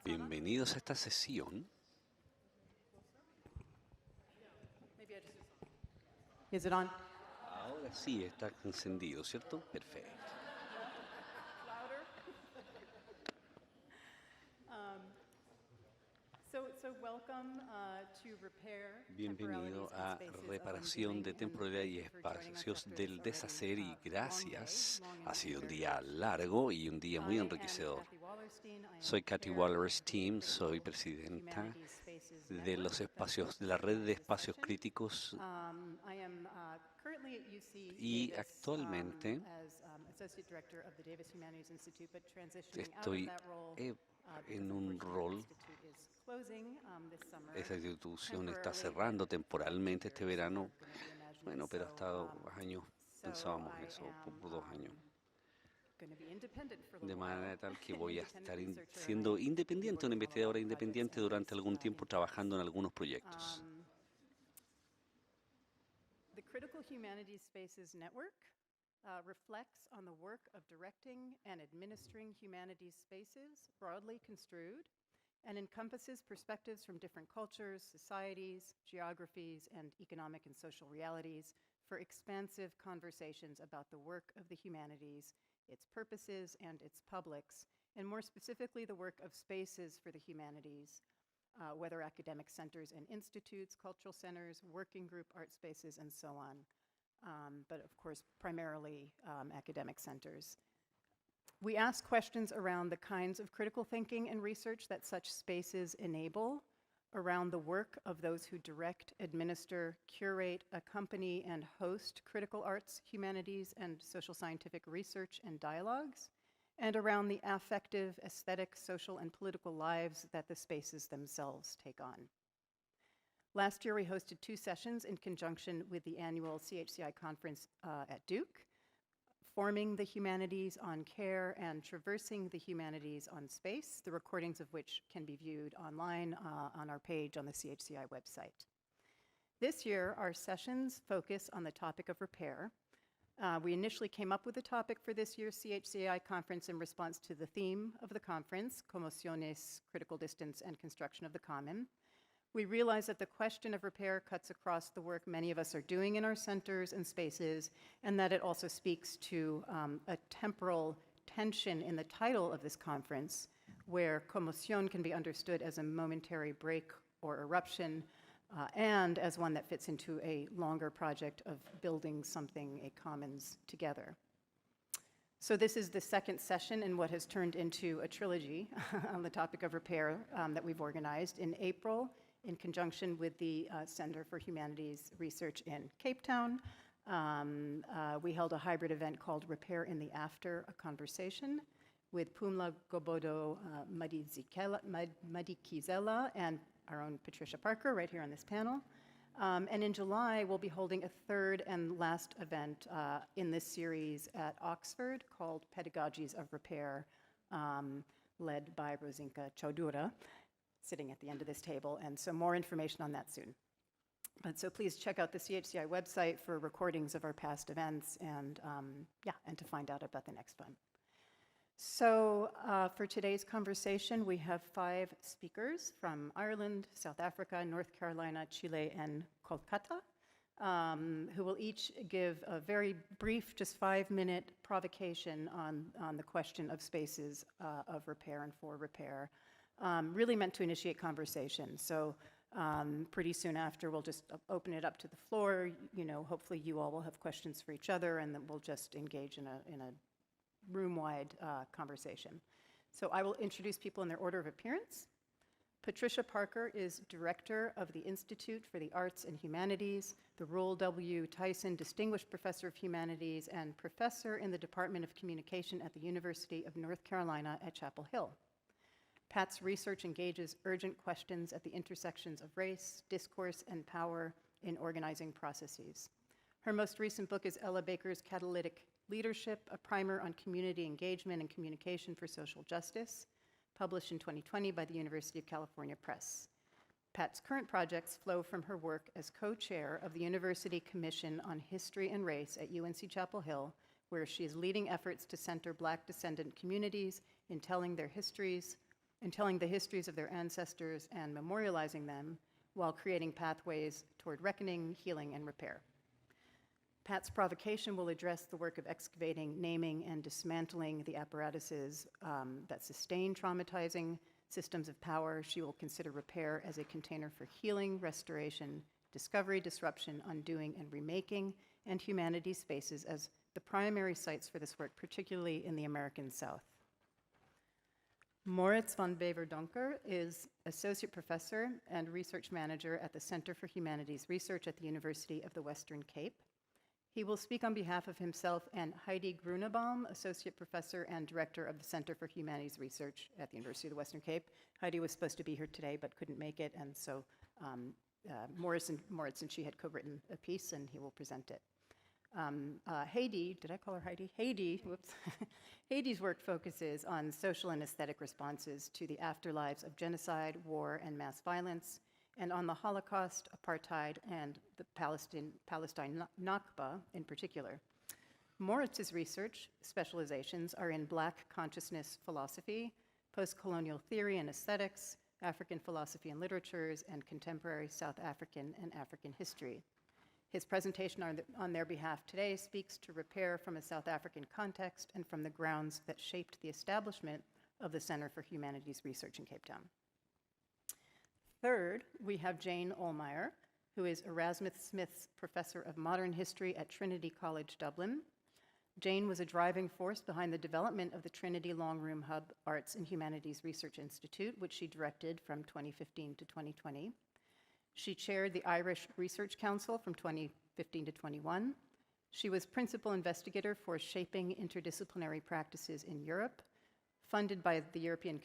Bienvenidos a esta sesión. Is it on? Ahora sí está encendido, ¿cierto? Perfecto. Bienvenido a reparación de temporalidad y espacios del deshacer y gracias. Ha sido un día largo y un día muy enriquecedor. Soy Kathy Wallerstein, soy presidenta de los espacios, de la red de espacios críticos y actualmente estoy en un rol. Esa institución está cerrando temporalmente este verano. Bueno, pero ha estado años, pensábamos eso, por 2 años. De manera tal que voy a estar siendo independiente, una investigadora independiente durante algún tiempo trabajando en algunos proyectos. The Critical Humanities Spaces Network reflects on the work of directing and administering humanities spaces, broadly construed, and encompasses perspectives from different cultures, societies, geographies, and economic and social realities for expansive conversations about the work of the humanities, its purposes, and its publics, and more specifically, the work of spaces for the humanities, whether academic centers and institutes, cultural centers, working group art spaces, and so on. But of course, primarily academic centers. We ask questions around the kinds of critical thinking and research that such spaces enable, around the work of those who direct, administer, curate, accompany, and host critical arts, humanities, and social scientific research and dialogues, and around the affective, aesthetic, social, and political lives that the spaces themselves take on. Last year, we hosted 2 sessions in conjunction with the annual CHCI conference at Duke, Forming the Humanities on Care and Traversing the Humanities on Space, the recordings of which can be viewed online on our page on the CHCI website. This year, our sessions focus on the topic of repair. We initially came up with the topic for this year's CHCI conference in response to the theme of the conference, commotions, critical distance, and construction of the common. We realize that the question of repair cuts across the work many of us are doing in our centers and spaces, and that it also speaks to a temporal tension in the title of this conference, where commotion can be understood as a momentary break or eruption, and as one that fits into a longer project of building something, a commons, together. So this is the second session in what has turned into a trilogy on the topic of repair that we've organized in April in conjunction with the Center for Humanities Research in Cape Town. We held a hybrid event called Repair in the After, a Conversation, with Pumla Gobodo Madikizela and our own Patricia Parker right here on this panel. And in July, we'll be holding a third and last event in this series at Oxford called Pedagogies of Repair, led by Rosinka Chaudhura, sitting at the end of this table, and so more information on that soon. But so please check out the CHCI website for recordings of our past events and to find out about the next one. So for today's conversation, we have 5 speakers from Ireland, South Africa, North Carolina, Chile, and Kolkata, who will each give a very brief, just 5-minute provocation on the question of spaces of repair and for repair, really meant to initiate conversation. So pretty soon after, we'll just open it up to the floor. You know, hopefully you all will have questions for each other, and then we'll just engage in a room-wide conversation. So I will introduce people in their order of appearance. Patricia Parker is Director of the Institute for the Arts and Humanities, the Roel W. Tyson Distinguished Professor of Humanities, and Professor in the Department of Communication at the University of North Carolina at Chapel Hill. Pat's research engages urgent questions at the intersections of race, discourse, and power in organizing processes. Her most recent book is Ella Baker's Catalytic Leadership, a primer on community engagement and communication for social justice, published in 2020 by the University of California Press. Pat's current projects flow from her work as co-chair of the University Commission on History and Race at UNC Chapel Hill, where she is leading efforts to center Black descendant communities in telling the histories of their ancestors and memorializing them while creating pathways toward reckoning, healing, and repair. Pat's provocation will address the work of excavating, naming, and dismantling the apparatuses that sustain traumatizing systems of power. She will consider repair as a container for healing, restoration, discovery, disruption, undoing, and remaking, and humanities spaces as the primary sites for this work, particularly in the American South. Moritz van Bever-Donker is Associate Professor and Research Manager at the Center for Humanities Research at the University of the Western Cape. He will speak on behalf of himself and Heidi Grunebaum, Associate Professor and Director of the Center for Humanities Research at the University of the Western Cape. Heidi was supposed to be here today but couldn't make it, and so Moritz and she had co-written a piece, and he will present it. Heidi, did I call her Heidi? Heidi, whoops. Heidi's work focuses on social and aesthetic responses to the afterlives of genocide, war, and mass violence, and on the Holocaust, apartheid, and the Palestine Nakba in particular. Moritz's research specializations are in Black consciousness philosophy, post-colonial theory and aesthetics, African philosophy and literatures, and contemporary South African and African history. His presentation on their behalf today speaks to repair from a South African context and from the grounds that shaped the establishment of the Center for Humanities Research in Cape Town. Third, we have Jane Ohlmeyer, who is Erasmus Smith's Professor of Modern History at Trinity College, Dublin. Jane was a driving force behind the development of the Trinity Long Room Hub Arts and Humanities Research Institute, which she directed from 2015 to 2020. She chaired the Irish Research Council from 2015 to 21. She was principal investigator for shaping interdisciplinary practices in Europe, funded by the European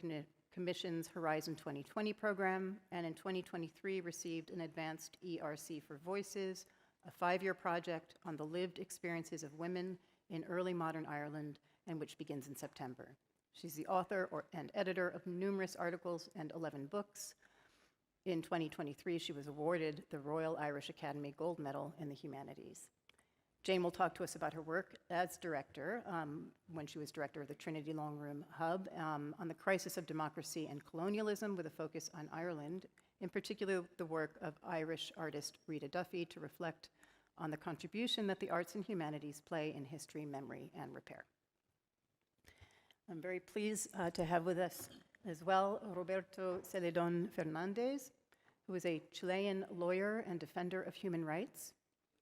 Commission's Horizon 2020 program, and in 2023 received an advanced ERC for Voices, a 5-year project on the lived experiences of women in early modern Ireland, and which begins in September. She's the author and editor of numerous articles and 11 books. In 2023, she was awarded the Royal Irish Academy Gold Medal in the Humanities. Jane will talk to us about her work as director, when she was director of the Trinity Long Room Hub, on the crisis of democracy and colonialism with a focus on Ireland, in particular the work of Irish artist Rita Duffy to reflect on the contribution that the arts and humanities play in history, memory, and repair. I'm very pleased to have with us as well Roberto Celedon Fernandez, who is a Chilean lawyer and defender of human rights.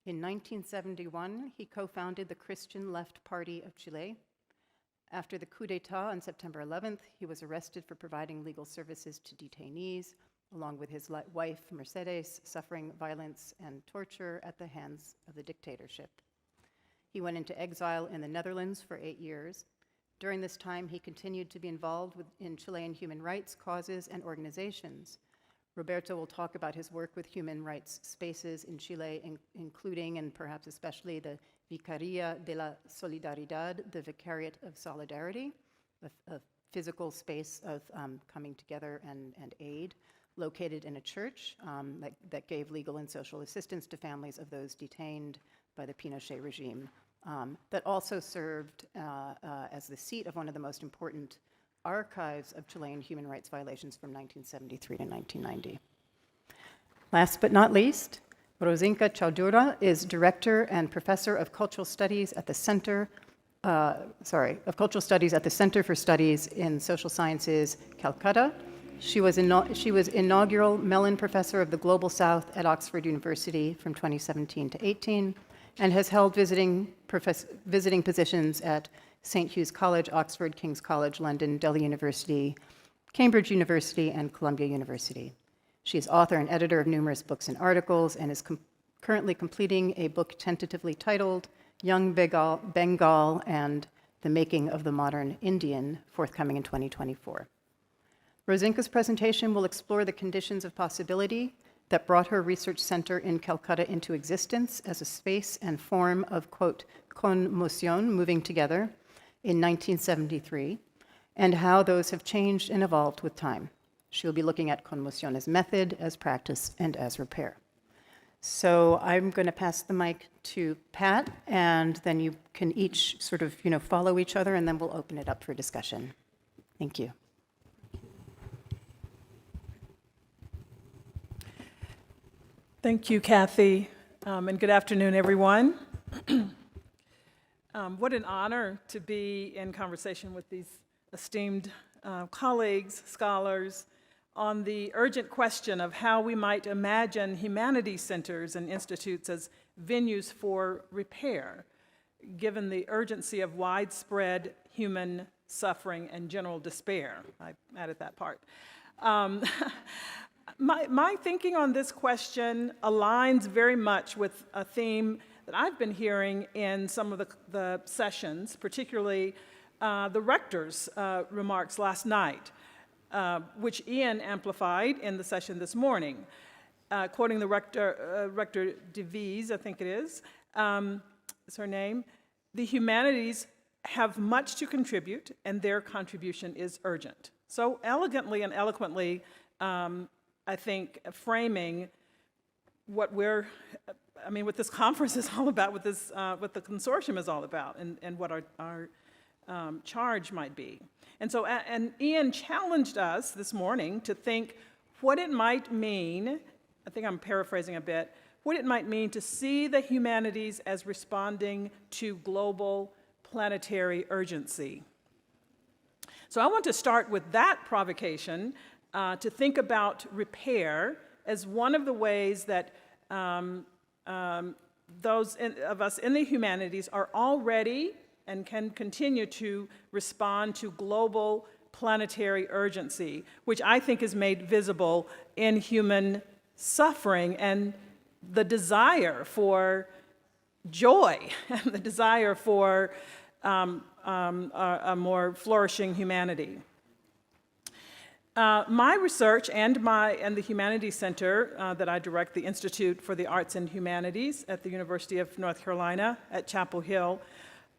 In 1971, he co-founded the Christian Left Party of Chile. After the coup d'etat on September 11th, he was arrested for providing legal services to detainees, along with his wife, Mercedes, suffering violence and torture at the hands of the dictatorship. He went into exile in the Netherlands for 8 years. During this time, he continued to be involved in Chilean human rights causes and organizations. Roberto will talk about his work with human rights spaces in Chile, including and perhaps especially the Vicaría de la Solidaridad, the Vicariate of Solidarity, a physical space of coming together and aid, located in a church that gave legal and social assistance to families of those detained by the Pinochet regime, that also served as the seat of one of the most important archives of Chilean human rights violations from 1973 to 1990. Last but not least, Rosinka Chaudhura is Director and Professor of Cultural Studies at the Center for Studies in Social Sciences, Calcutta. She was inaugural Mellon Professor of the Global South at Oxford University from 2017 to 18, and has held visiting positions at St. Hugh's College, Oxford, King's College, London, Delhi University, Cambridge University, and Columbia University. She is author and editor of numerous books and articles, and is currently completing a book tentatively titled Young Bengal and the Making of the Modern Indian, forthcoming in 2024. Rosinka's presentation will explore the conditions of possibility that brought her research center in Calcutta into existence as a space and form of, quote, commotion, moving together, in 1973, and how those have changed and evolved with time. She'll be looking at commotion as method, as practice, and as repair. So I'm going to pass the mic to Pat, and then you can each sort of, follow each other, and then we'll open it up for discussion. Thank you. Thank you, Kathy, and good afternoon, everyone. What an honor to be in conversation with these esteemed colleagues, scholars, on the urgent question of how we might imagine humanities centers and institutes as venues for repair, given the urgency of widespread human suffering and general despair. I added that part. My thinking on this question aligns very much with a theme that I've been hearing in some of the sessions, particularly the rector's remarks last night, which Ian amplified in the session this morning, quoting the Rector DeVries, I think it is her name. The humanities have much to contribute, and their contribution is urgent. So elegantly and eloquently, I think, framing what what this conference is all about, what the consortium is all about, and what our charge might be. And so, and Ian challenged us this morning to think what it might mean, I think I'm paraphrasing a bit, what it might mean to see the humanities as responding to global planetary urgency. So I want to start with that provocation to think about repair as one of the ways that those of us in the humanities are already and can continue to respond to global planetary urgency, which I think is made visible in human suffering and the desire for joy and the desire for a more flourishing humanity. My research and the Humanities Center that I direct, the Institute for the Arts and Humanities at the University of North Carolina at Chapel Hill,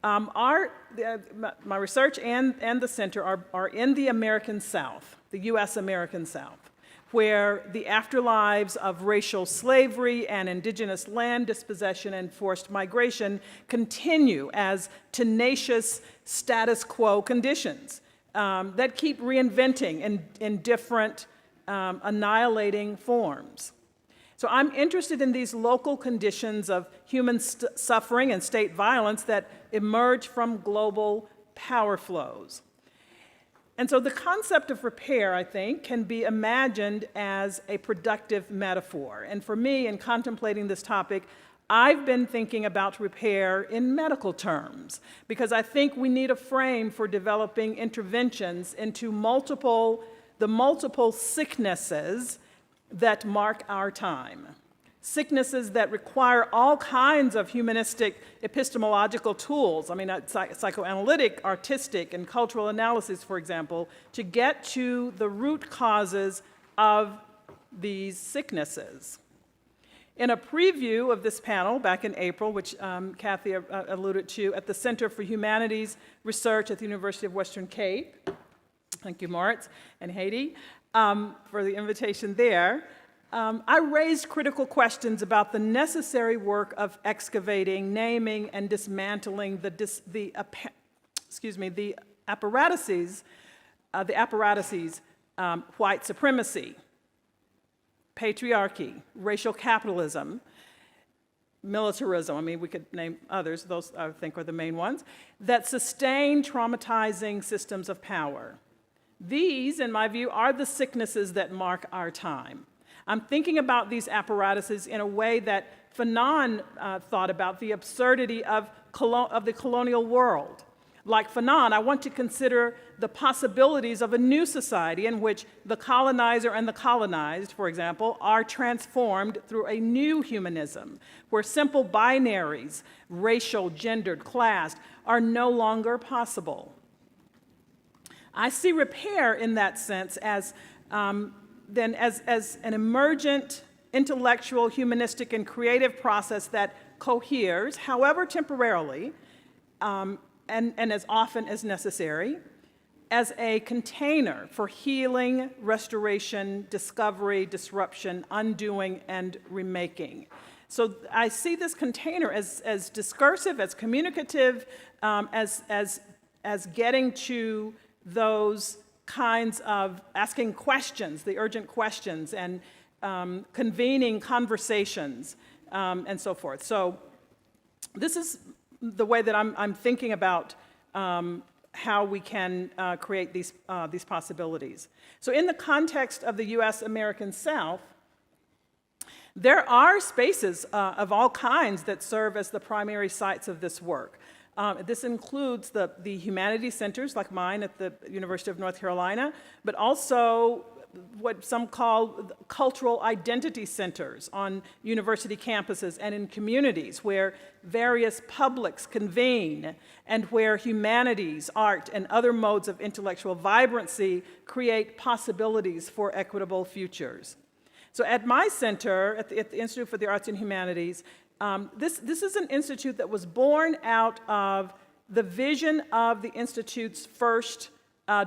my research and the center are in the American South, the U.S. American South, where the afterlives of racial slavery and indigenous land dispossession and forced migration continue as tenacious status quo conditions that keep reinventing in different annihilating forms. So I'm interested in these local conditions of human suffering and state violence that emerge from global power flows. And so the concept of repair, I think, can be imagined as a productive metaphor. And for me, in contemplating this topic, I've been thinking about repair in medical terms, because I think we need a frame for developing interventions into the multiple sicknesses that mark our time. Sicknesses that require all kinds of humanistic epistemological tools, psychoanalytic, artistic, and cultural analysis, for example, to get to the root causes of these sicknesses. In a preview of this panel back in April, which Kathy alluded to, at the Center for Humanities Research at the University of Western Cape, thank you, Moritz and Haiti, for the invitation there, I raised critical questions about the necessary work of excavating, naming, and dismantling the apparatuses, white supremacy, patriarchy, racial capitalism, militarism, we could name others, those I think are the main ones, that sustain traumatizing systems of power. These, in my view, are the sicknesses that mark our time. I'm thinking about these apparatuses in a way that Fanon thought about the absurdity of the colonial world. Like Fanon, I want to consider the possibilities of a new society in which the colonizer and the colonized, for example, are transformed through a new humanism, where simple binaries, racial, gendered, classed, are no longer possible. I see repair in that sense as an emergent, intellectual, humanistic, and creative process that coheres, however temporarily, and as often as necessary, as a container for healing, restoration, discovery, disruption, undoing, and remaking. So I see this container as discursive, as communicative, as getting to those kinds of asking questions, the urgent questions, and convening conversations, and so forth. So this is the way that I'm thinking about how we can create these possibilities. So in the context of the U.S. American South, there are spaces of all kinds that serve as the primary sites of this work. This includes the humanities centers, like mine at the University of North Carolina, but also what some call cultural identity centers on university campuses and in communities where various publics convene and where humanities, art, and other modes of intellectual vibrancy create possibilities for equitable futures. So at my center, at the Institute for the Arts and Humanities, this is an institute that was born out of the vision of the Institute's first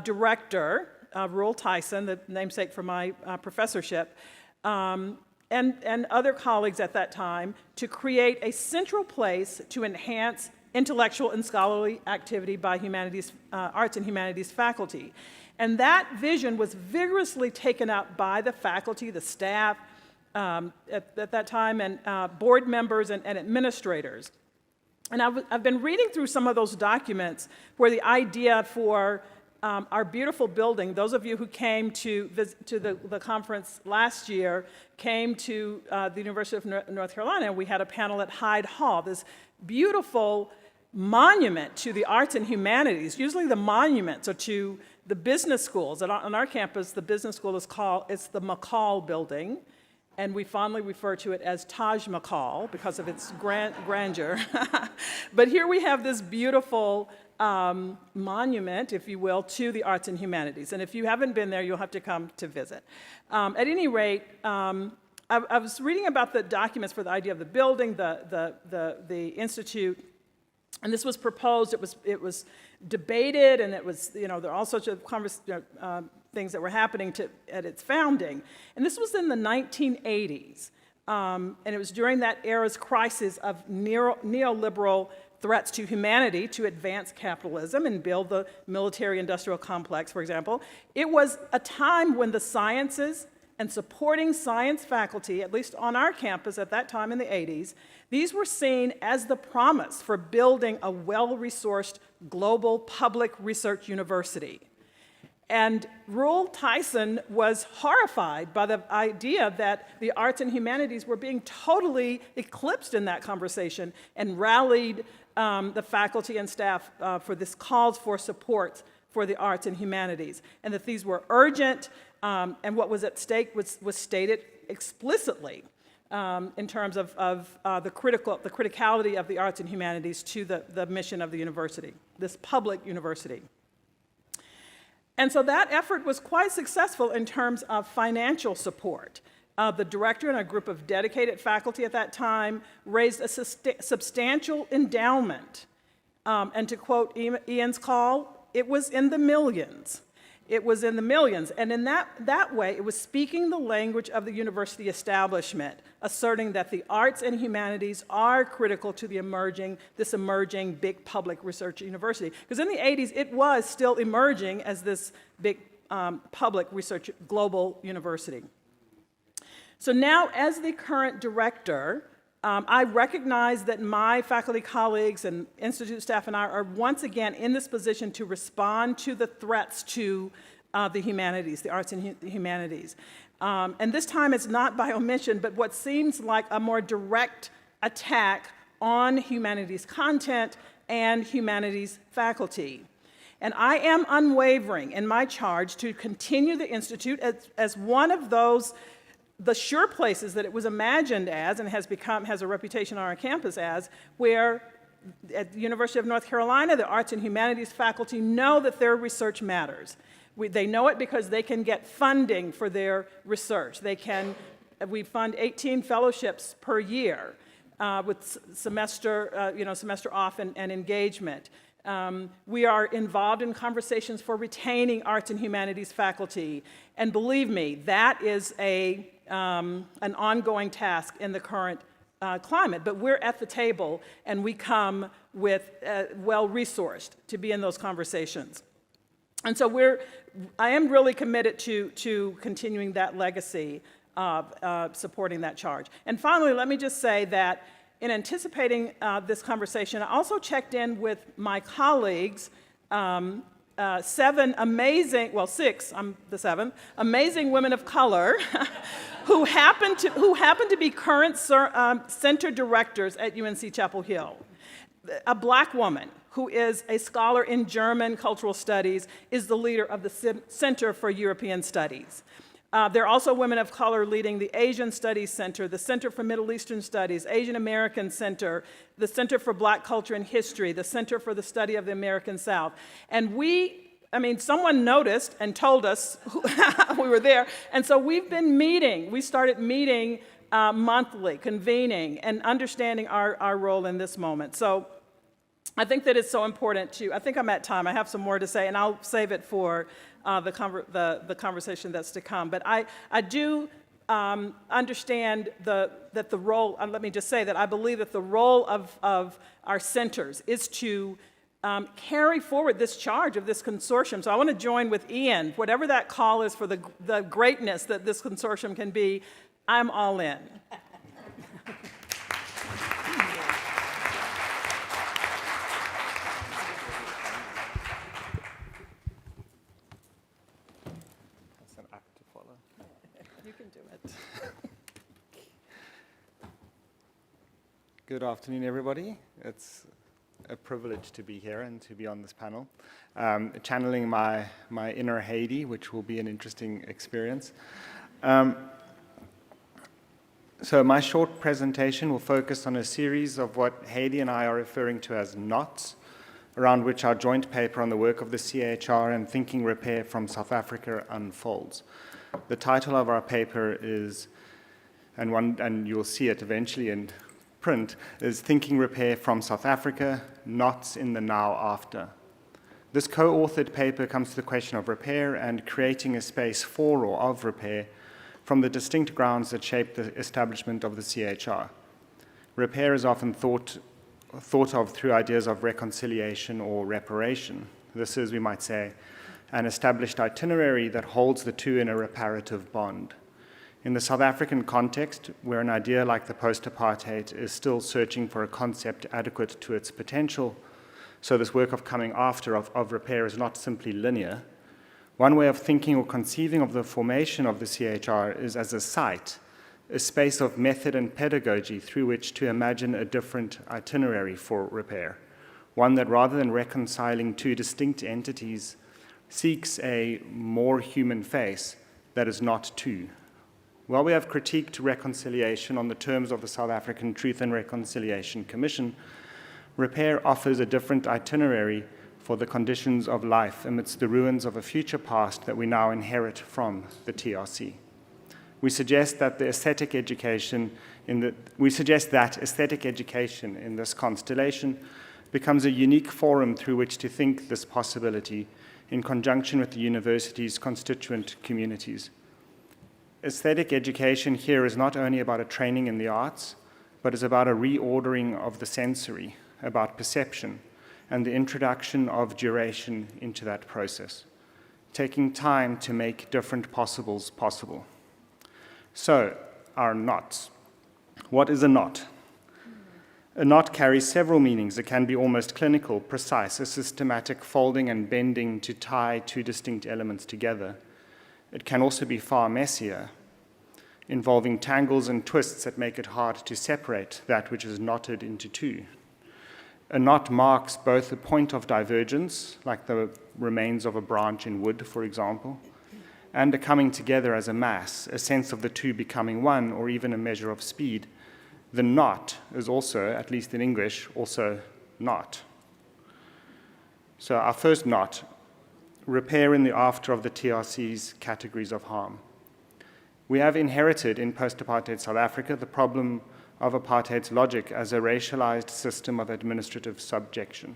director, Roel Tyson, the namesake for my professorship, and other colleagues at that time, to create a central place to enhance intellectual and scholarly activity by arts and humanities faculty. And that vision was vigorously taken up by the faculty, the staff at that time, and board members and administrators. And I've been reading through some of those documents where the idea for our beautiful building, those of you who came to the conference last year, came to the University of North Carolina, and we had a panel at Hyde Hall, this beautiful monument to the arts and humanities. Usually the monuments are to the business schools. On our campus, the business school it's the McCall building, and we fondly refer to it as Taj Mahal because of its grandeur. But here we have this beautiful monument, if you will, to the arts and humanities. And if you haven't been there, you'll have to come to visit. At any rate, I was reading about the documents for the idea of the building, the institute, and this was proposed. It was debated, and it was, there are all sorts of things that were happening at its founding. And this was in the 1980s, and it was during that era's crisis of neoliberal threats to humanity to advance capitalism and build the military-industrial complex, for example. It was a time when the sciences and supporting science faculty, at least on our campus at that time in the 80s, these were seen as the promise for building a well-resourced global public research university. And Roel Tyson was horrified by the idea that the arts and humanities were being totally eclipsed in that conversation, and rallied the faculty and staff for this calls for support for the arts and humanities, and that these were urgent, and what was at stake was stated explicitly in terms of the criticality of the arts and humanities to the mission of the university, this public university. And so that effort was quite successful in terms of financial support. The director and a group of dedicated faculty at that time raised a substantial endowment. And to quote Ian's call, it was in the millions. It was in the millions. And in that way, it was speaking the language of the university establishment, asserting that the arts and humanities are critical to this emerging big public research university. Because in the 80s, it was still emerging as this big public research global university. So now, as the current director, I recognize that my faculty colleagues and institute staff and I are once again in this position to respond to the threats to the humanities, the arts and humanities. And this time it's not by omission, but what seems like a more direct attack on humanities content and humanities faculty. And I am unwavering in my charge to continue the Institute as one of the sure places that it was imagined as, and has a reputation on our campus as, where at the University of North Carolina, the arts and humanities faculty know that their research matters. They know it because they can get funding for their research. We fund 18 fellowships per year with semester off and engagement. We are involved in conversations for retaining arts and humanities faculty. And believe me, that is an ongoing task in the current climate, but we're at the table and we come with well-resourced to be in those conversations. And so I am really committed to continuing that legacy of supporting that charge. And finally, let me just say that in anticipating this conversation, I also checked in with my colleagues, six, I'm the seventh, amazing women of color who happen to be current center directors at UNC Chapel Hill. A black woman who is a scholar in German cultural studies is the leader of the Center for European Studies. There are also women of color leading the Asian Studies Center, the Center for Middle Eastern Studies, Asian American Center, the Center for Black Culture and History, the Center for the Study of the American South. And someone noticed and told us we were there, and so we've been meeting. We started meeting monthly, convening, and understanding our role in this moment. So I think that it's so important I think I'm at time. I have some more to say, and I'll save it for the conversation that's to come. But I do understand that the role, let me just say that I believe that the role of our centers is to carry forward this charge of this consortium. So I want to join with Ian, whatever that call is for the greatness that this consortium can be, I'm all in. Good afternoon, everybody. It's a privilege to be here and to be on this panel. Channeling my inner Haiti, which will be an interesting experience. So my short presentation will focus on a series of what Haiti and I are referring to as knots, around which our joint paper on the work of the CHR and Thinking Repair from South Africa unfolds. The title of our paper is, and you'll see it eventually in print, is Thinking Repair from South Africa, Knots in the Now After. This co-authored paper comes to the question of repair and creating a space for or of repair from the distinct grounds that shape the establishment of the CHR. Repair is often thought of through ideas of reconciliation or reparation. This is, we might say, an established itinerary that holds the two in a reparative bond. In the South African context, where an idea like the post-apartheid is still searching for a concept adequate to its potential, so this work of coming after of repair is not simply linear, one way of thinking or conceiving of the formation of the CHR is as a site, a space of method and pedagogy through which to imagine a different itinerary for repair, one that rather than reconciling two distinct entities, seeks a more human face that is not two. While we have critiqued reconciliation on the terms of the South African Truth and Reconciliation Commission, repair offers a different itinerary for the conditions of life amidst the ruins of a future past that we now inherit from the TRC. We suggest that aesthetic education in this constellation becomes a unique forum through which to think this possibility in conjunction with the university's constituent communities. Aesthetic education here is not only about a training in the arts, but is about a reordering of the sensory, about perception, and the introduction of duration into that process, taking time to make different possibles possible. So, our knots. What is a knot? A knot carries several meanings. It can be almost clinical, precise, a systematic folding and bending to tie two distinct elements together. It can also be far messier, involving tangles and twists that make it hard to separate that which is knotted into two. A knot marks both a point of divergence, like the remains of a branch in wood, for example, and a coming together as a mass, a sense of the two becoming one, or even a measure of speed. The knot is also, at least in English, also not. So our first knot, repair in the after of the TRC's categories of harm. We have inherited in post-apartheid South Africa the problem of apartheid's logic as a racialized system of administrative subjection.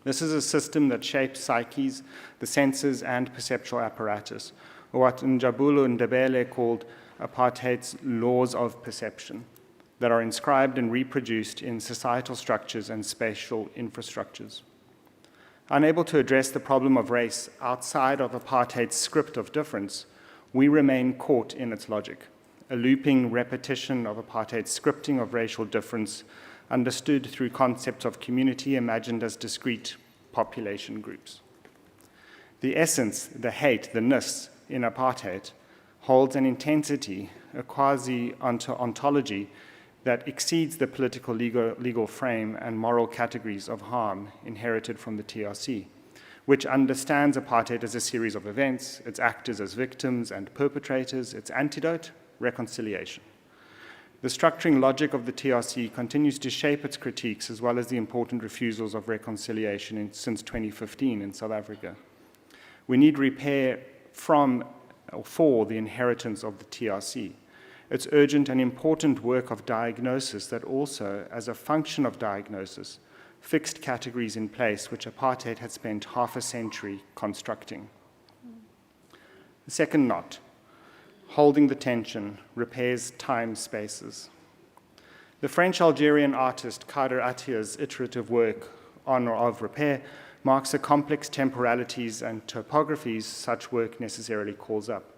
This is a system that shapes psyches, the senses, and perceptual apparatus, or what Njabulu Ndebele called apartheid's laws of perception. that are inscribed and reproduced in societal structures and spatial infrastructures. Unable to address the problem of race outside of apartheid's script of difference, we remain caught in its logic, a looping repetition of apartheid's scripting of racial difference understood through concepts of community imagined as discrete population groups. The essence, the hate, the ness in apartheid holds an intensity, a quasi-ontology that exceeds the political legal frame and moral categories of harm inherited from the TRC, which understands apartheid as a series of events, its actors as victims and perpetrators, its antidote, reconciliation. The structuring logic of the TRC continues to shape its critiques as well as the important refusals of reconciliation since 2015 in South Africa. We need repair from or for the inheritance of the TRC. It's urgent and important work of diagnosis that also, as a function of diagnosis, fixed categories in place which apartheid had spent half a century constructing. The second knot, holding the tension, repairs time spaces. The French-Algerian artist Kader Attia's iterative work on or of repair marks the complex temporalities and topographies such work necessarily calls up.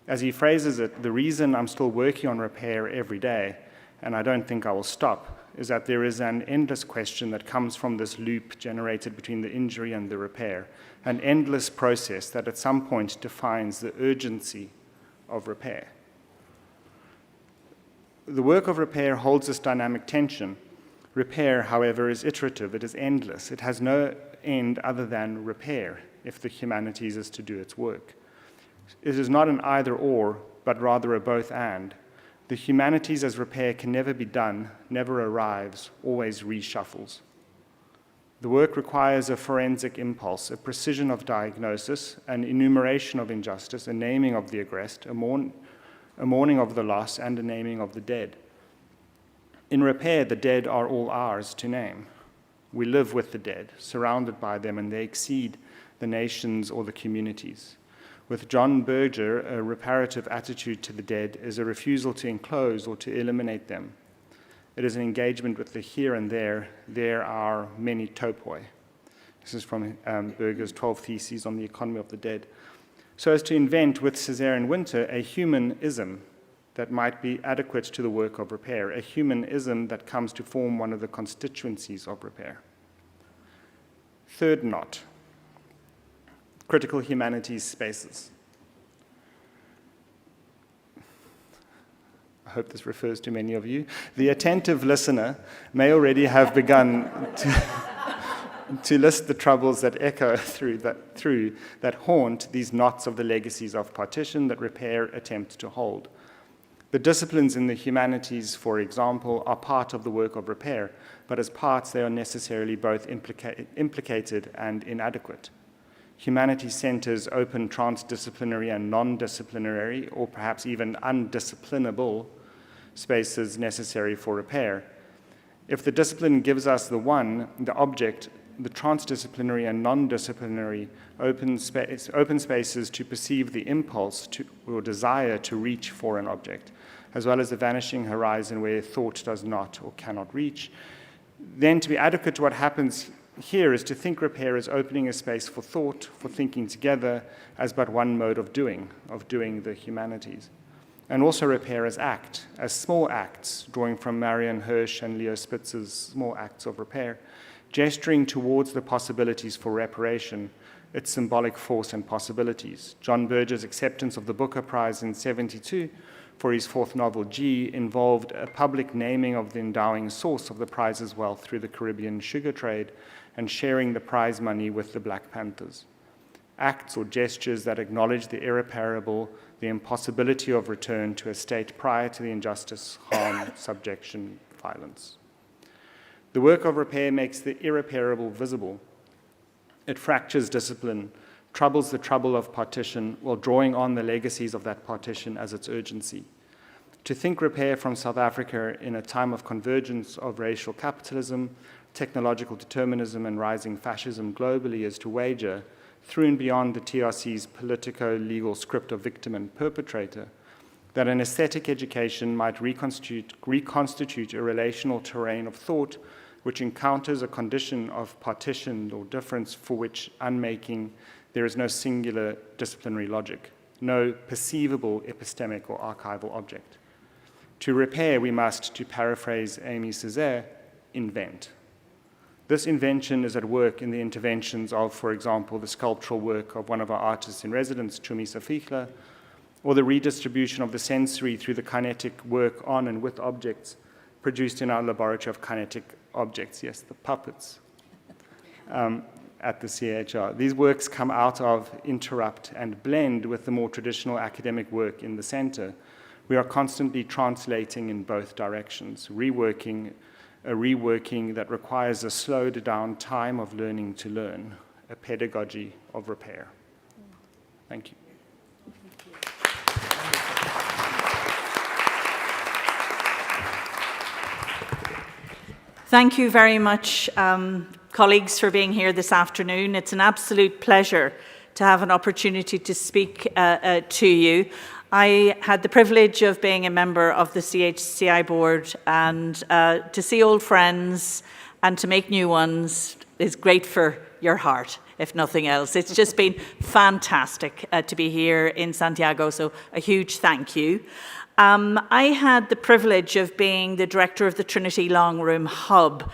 As he phrases it, the reason I'm still working on repair every day, and I don't think I will stop, is that there is an endless question that comes from this loop generated between the injury and the repair, an endless process that at some point defines the urgency of repair. The work of repair holds this dynamic tension. Repair, however, is iterative, it is endless. It has no end other than repair if the humanities is to do its work. It is not an either-or, but rather a both-and. The humanities as repair can never be done, never arrives, always reshuffles. The work requires a forensic impulse, a precision of diagnosis, an enumeration of injustice, a naming of the aggressed, a mourning of the loss, and a naming of the dead. In repair, the dead are all ours to name. We live with the dead, surrounded by them, and they exceed the nations or the communities. With John Berger, a reparative attitude to the dead is a refusal to enclose or to eliminate them. It is an engagement with the here and there. There are many topoi. This is from Berger's 12 Theses on the Economy of the Dead. So as to invent with Césaire and Winter a humanism that might be adequate to the work of repair, a humanism that comes to form one of the constituencies of repair. Third knot. Critical humanities spaces. I hope this refers to many of you. The attentive listener may already have begun to list the troubles that echo through that haunt these knots of the legacies of partition that repair attempts to hold. The disciplines in the humanities, for example, are part of the work of repair, but as parts they are necessarily both implicated and inadequate. Humanities centers open transdisciplinary and non-disciplinary, or perhaps even undisciplinable, spaces necessary for repair. If the discipline gives us the one, the object, the transdisciplinary and non-disciplinary open spaces to perceive the impulse to, or desire to reach for an object, as well as the vanishing horizon where thought does not or cannot reach, then to be adequate to what happens here is to think repair as opening a space for thought, for thinking together as but one mode of doing the humanities. And also repair as act, as small acts, drawing from Marion Hirsch and Leo Spitzer's small acts of repair, gesturing towards the possibilities for reparation, its symbolic force and possibilities. John Berger's acceptance of the Booker Prize in 1972 for his fourth novel, G, involved a public naming of the endowing source of the prize's wealth through the Caribbean sugar trade and sharing the prize money with the Black Panthers. Acts or gestures that acknowledge the irreparable, the impossibility of return to a state prior to the injustice, harm, subjection, violence. The work of repair makes the irreparable visible. It fractures discipline, troubles the trouble of partition while drawing on the legacies of that partition as its urgency. To think repair from South Africa in a time of convergence of racial capitalism, technological determinism, and rising fascism globally is to wager, through and beyond the TRC's politico-legal script of victim and perpetrator, that an aesthetic education might reconstitute a relational terrain of thought which encounters a condition of partition or difference for which unmaking there is no singular disciplinary logic, no perceivable epistemic or archival object. To repair, we must, to paraphrase Amy Césaire, invent. This invention is at work in the interventions of, for example, the sculptural work of one of our artists in residence, Chumisa Fichler, or the redistribution of the sensory through the kinetic work on and with objects produced in our laboratory of kinetic objects, yes, the puppets, at the CHR. These works come out of, interrupt, and blend with the more traditional academic work in the center. We are constantly translating in both directions, reworking that requires a slowed down time of learning to learn, a pedagogy of repair. Thank you. Thank you very much, colleagues, for being here this afternoon. It's an absolute pleasure to have an opportunity to speak to you. I had the privilege of being a member of the CHCI board, and to see old friends and to make new ones is great for your heart, if nothing else. It's just been fantastic to be here in Santiago, so a huge thank you. I had the privilege of being the director of the Trinity Long Room Hub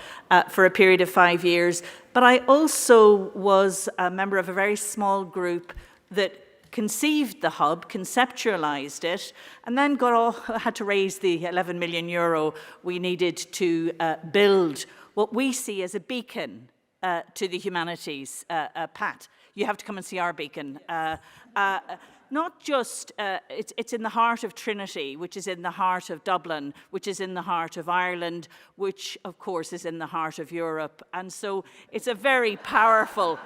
for a period of 5 years, but I also was a member of a very small group that conceived the hub, conceptualized it, and then had to raise the 11 million euro we needed to build what we see as a beacon to the humanities. Pat, you have to come and see our beacon. Not just, it's in the heart of Trinity, which is in the heart of Dublin, which is in the heart of Ireland, which of course is in the heart of Europe. And so it's a very powerful...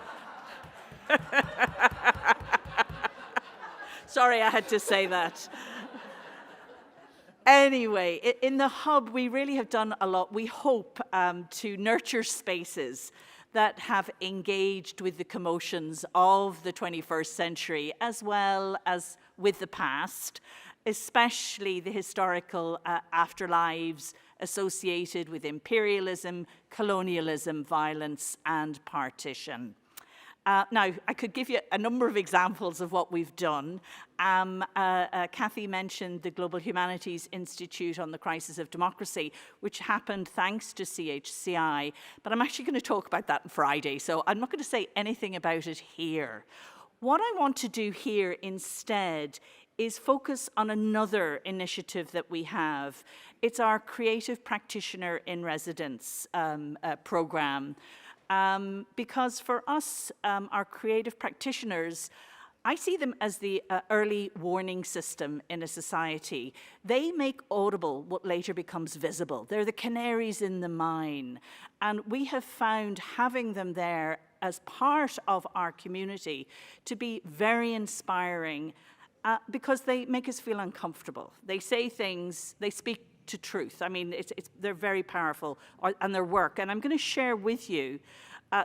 Sorry, I had to say that. Anyway, in the hub, we really have done a lot. We hope to nurture spaces that have engaged with the commotions of the 21st century, as well as with the past, especially the historical afterlives associated with imperialism, colonialism, violence, and partition. Now, I could give you a number of examples of what we've done. Kathy mentioned the Global Humanities Institute on the Crisis of Democracy, which happened thanks to CHCI, but I'm actually going to talk about that on Friday, so I'm not going to say anything about it here. What I want to do here instead is focus on another initiative that we have. It's our Creative Practitioner in Residence program. Because for us, our creative practitioners, I see them as the early warning system in a society. They make audible what later becomes visible. They're the canaries in the mine. And we have found having them there as part of our community to be very inspiring because they make us feel uncomfortable. They say things, they speak to truth. I mean, they're very powerful, and their work. And I'm going to share with you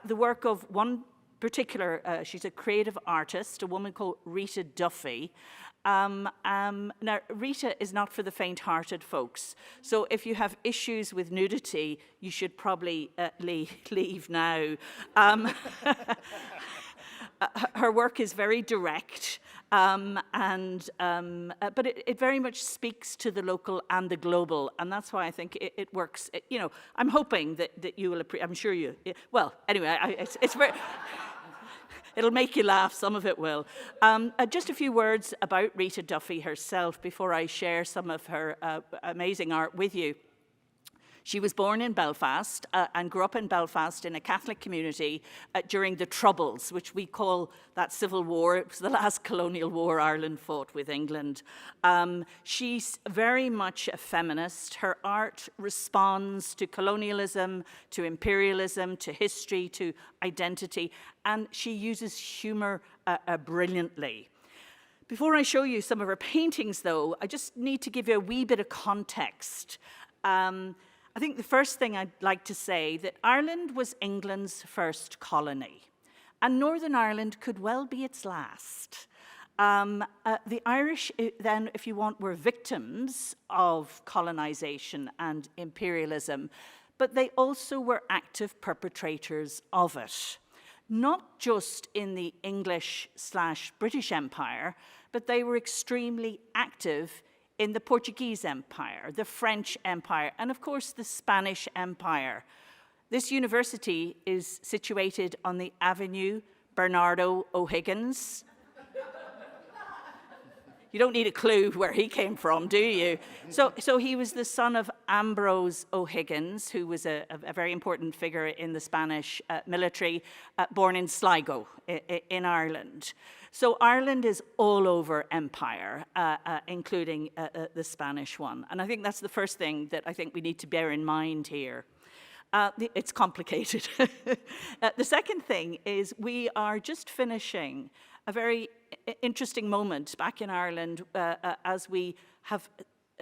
the work of one particular, she's a creative artist, a woman called Rita Duffy. Now, Rita is not for the faint-hearted folks. So if you have issues with nudity, you should probably leave now. Her work is very direct, but it very much speaks to the local and the global, and that's why I think it works. You know, I'm hoping that you will appreciate. I'm sure you. Well, anyway, it's very. It'll make you laugh. Some of it will. Just a few words about Rita Duffy herself before I share some of her amazing art with you. She was born in Belfast and grew up in Belfast in a Catholic community during the Troubles, which we call that civil war. It was the last colonial war Ireland fought with England. She's very much a feminist. Her art responds to colonialism, to imperialism, to history, to identity, and she uses humor brilliantly. Before I show you some of her paintings, though, I just need to give you a wee bit of context. I think the first thing I'd like to say that Ireland was England's first colony, and Northern Ireland could well be its last. The Irish, then, if you want, were victims of colonization and imperialism, but they also were active perpetrators of it. Not just in the English/British Empire, but they were extremely active in the Portuguese Empire, the French Empire, and of course the Spanish Empire. This university is situated on the Avenue Bernardo O'Higgins. You don't need a clue where he came from, do you? So he was the son of Ambrose O'Higgins, who was a very important figure in the Spanish military, born in Sligo in Ireland. So Ireland is all over empire, including the Spanish one. And I think that's the first thing that I think we need to bear in mind here. It's complicated. The second thing is we are just finishing a very interesting moment back in Ireland as we have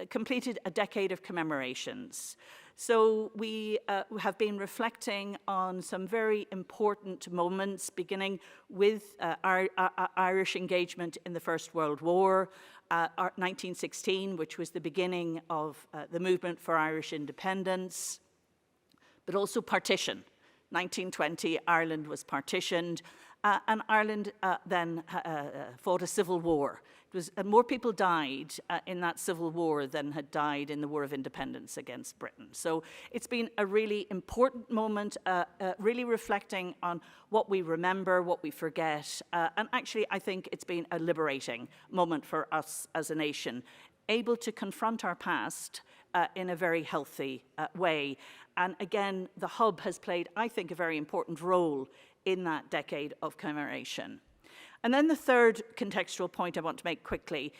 completed a decade of commemorations. So we have been reflecting on some very important moments, beginning with our Irish engagement in the First World War, 1916, which was the beginning of the movement for Irish independence, but also partition. 1920, Ireland was partitioned, and Ireland then fought a civil war. It was, more people died in that civil war than had died in the War of Independence against Britain. So it's been a really important moment, really reflecting on what we remember, what we forget, and actually I think it's been a liberating moment for us as a nation, able to confront our past in a very healthy way. And again, the Hub has played, I think, a very important role in that decade of commemoration. And then the third contextual point I want to make quickly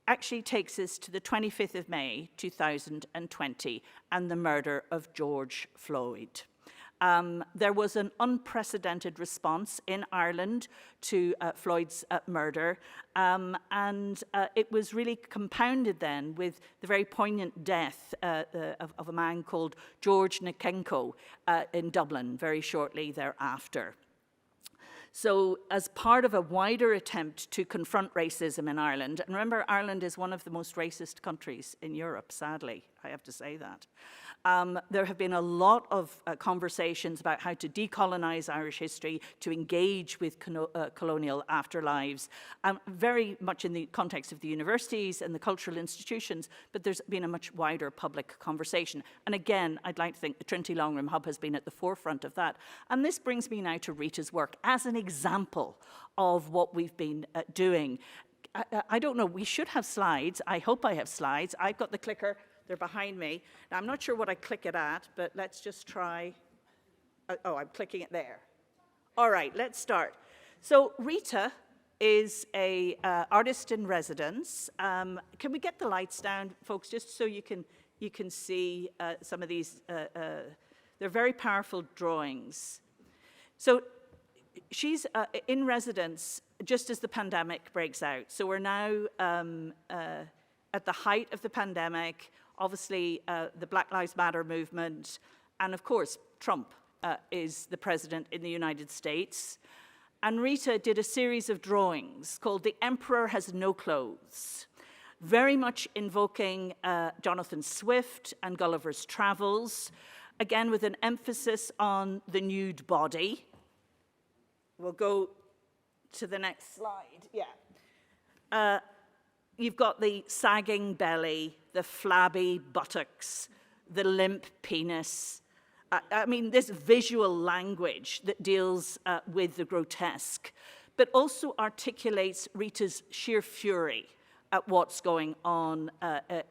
actually takes us to the 25th of May, 2020, and the murder of George Floyd. There was an unprecedented response in Ireland to Floyd's murder, and it was really compounded then with the very poignant death of a man called George Nikenko in Dublin very shortly thereafter. So as part of a wider attempt to confront racism in Ireland, and remember, Ireland is one of the most racist countries in Europe, sadly, I have to say that. There have been a lot of conversations about how to decolonize Irish history, to engage with colonial afterlives, very much in the context of the universities and the cultural institutions, but there's been a much wider public conversation. And again, I'd like to think the Trinity Longroom Hub has been at the forefront of that. And this brings me now to Rita's work as an example of what we've been doing. I don't know, we should have slides. I hope I have slides. I've got the clicker. They're behind me. Now, I'm not sure what I click it at, but let's just try. Oh, I'm clicking it there. All right, let's start. So Rita is a artist in residence. Can we get the lights down, folks, just so you can see some of these? They're very powerful drawings. So she's in residence just as the pandemic breaks out. So we're now at the height of the pandemic. Obviously, the Black Lives Matter movement, and of course, Trump is the president in the United States. And Rita did a series of drawings called The Emperor Has No Clothes, very much invoking Jonathan Swift and Gulliver's Travels, again with an emphasis on the nude body. We'll go to the next slide, yeah. You've got the sagging belly, the flabby buttocks, the limp penis. I mean, this visual language that deals with the grotesque, but also articulates Rita's sheer fury at what's going on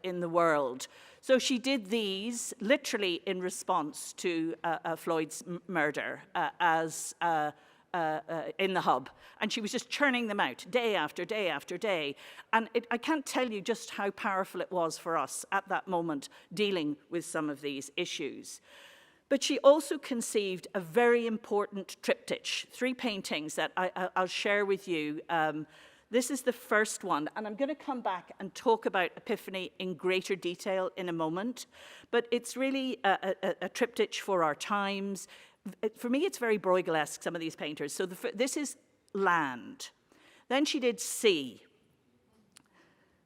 in the world. So she did these literally in response to Floyd's murder in the Hub. And she was just churning them out day after day after day. And I can't tell you just how powerful it was for us at that moment dealing with some of these issues. But she also conceived a very important triptych, 3 paintings that I'll share with you. This is the first one, and I'm going to come back and talk about Epiphany in greater detail in a moment. But it's really a triptych for our times. For me, it's very Bruegel-esque, some of these painters. So this is land. Then she did sea.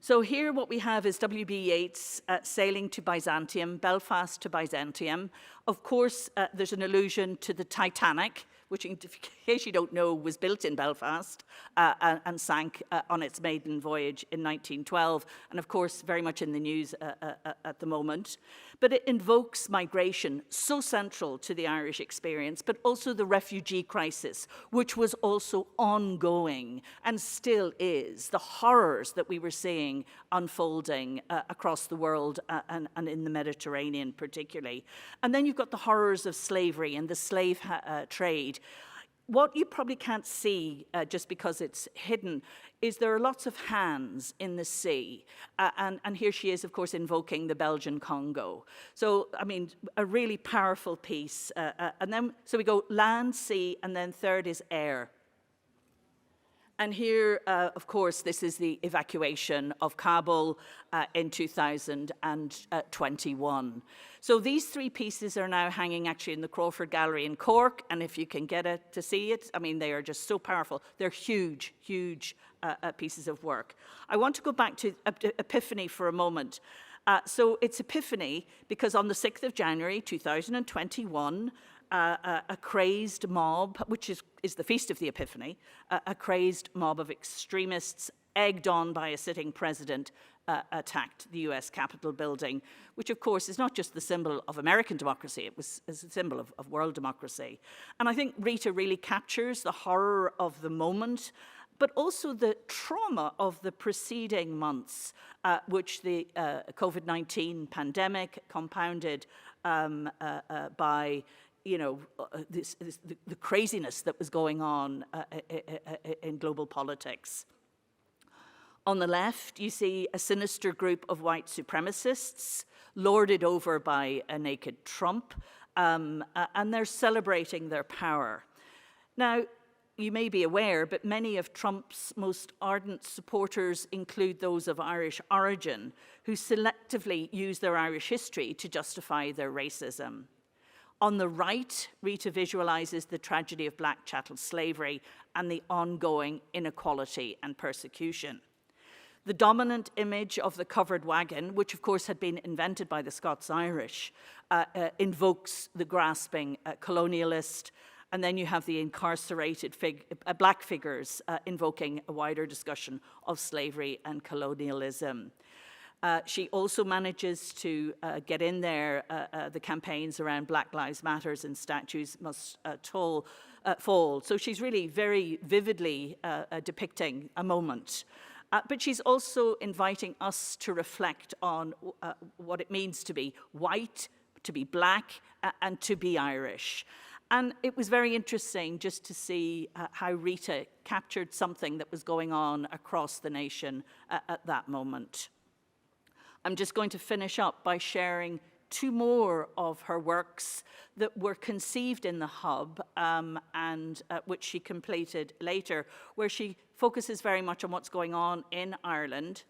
So here what we have is W.B. Yeats sailing to Byzantium, Belfast to Byzantium. Of course, there's an allusion to the Titanic, which, in case you don't know, was built in Belfast and sank on its maiden voyage in 1912, and of course, very much in the news at the moment. But it invokes migration, so central to the Irish experience, but also the refugee crisis, which was also ongoing and still is. The horrors that we were seeing unfolding across the world and in the Mediterranean particularly. And then you've got the horrors of slavery and the slave trade. What you probably can't see, just because it's hidden, is there are lots of hands in the sea. And here she is, of course, invoking the Belgian Congo. So, I mean, a really powerful piece. And then, so we go land, sea, and then third is air. And here, of course, this is the evacuation of Kabul in 2021. So these three pieces are now hanging actually in the Crawford Gallery in Cork, and if you can get to see it, I mean, they are just so powerful. They're huge, huge pieces of work. I want to go back to Epiphany for a moment. So it's Epiphany because on the 6th of January 2021, a crazed mob, which is the Feast of the Epiphany, a crazed mob of extremists egged on by a sitting president attacked the US Capitol building, which of course is not just the symbol of American democracy, it was a symbol of world democracy. And I think Rita really captures the horror of the moment, but also the trauma of the preceding months, which the COVID-19 pandemic compounded by the craziness that was going on in global politics. On the left, you see a sinister group of white supremacists lorded over by a naked Trump, and they're celebrating their power. Now, you may be aware, but many of Trump's most ardent supporters include those of Irish origin, who selectively use their Irish history to justify their racism. On the right, Rita visualizes the tragedy of black chattel slavery and the ongoing inequality and persecution. The dominant image of the covered wagon, which of course had been invented by the Scots-Irish, invokes the grasping colonialist, and then you have the incarcerated black figures invoking a wider discussion of slavery and colonialism. She also manages to get in there the campaigns around Black Lives Matters and statues must fall. So she's really very vividly depicting a moment. But she's also inviting us to reflect on what it means to be white, to be black, and to be Irish. And it was very interesting just to see how Rita captured something that was going on across the nation at that moment. I'm just going to finish up by sharing two more of her works that were conceived in the hub and which she completed later, where she focuses very much on what's going on in Ireland.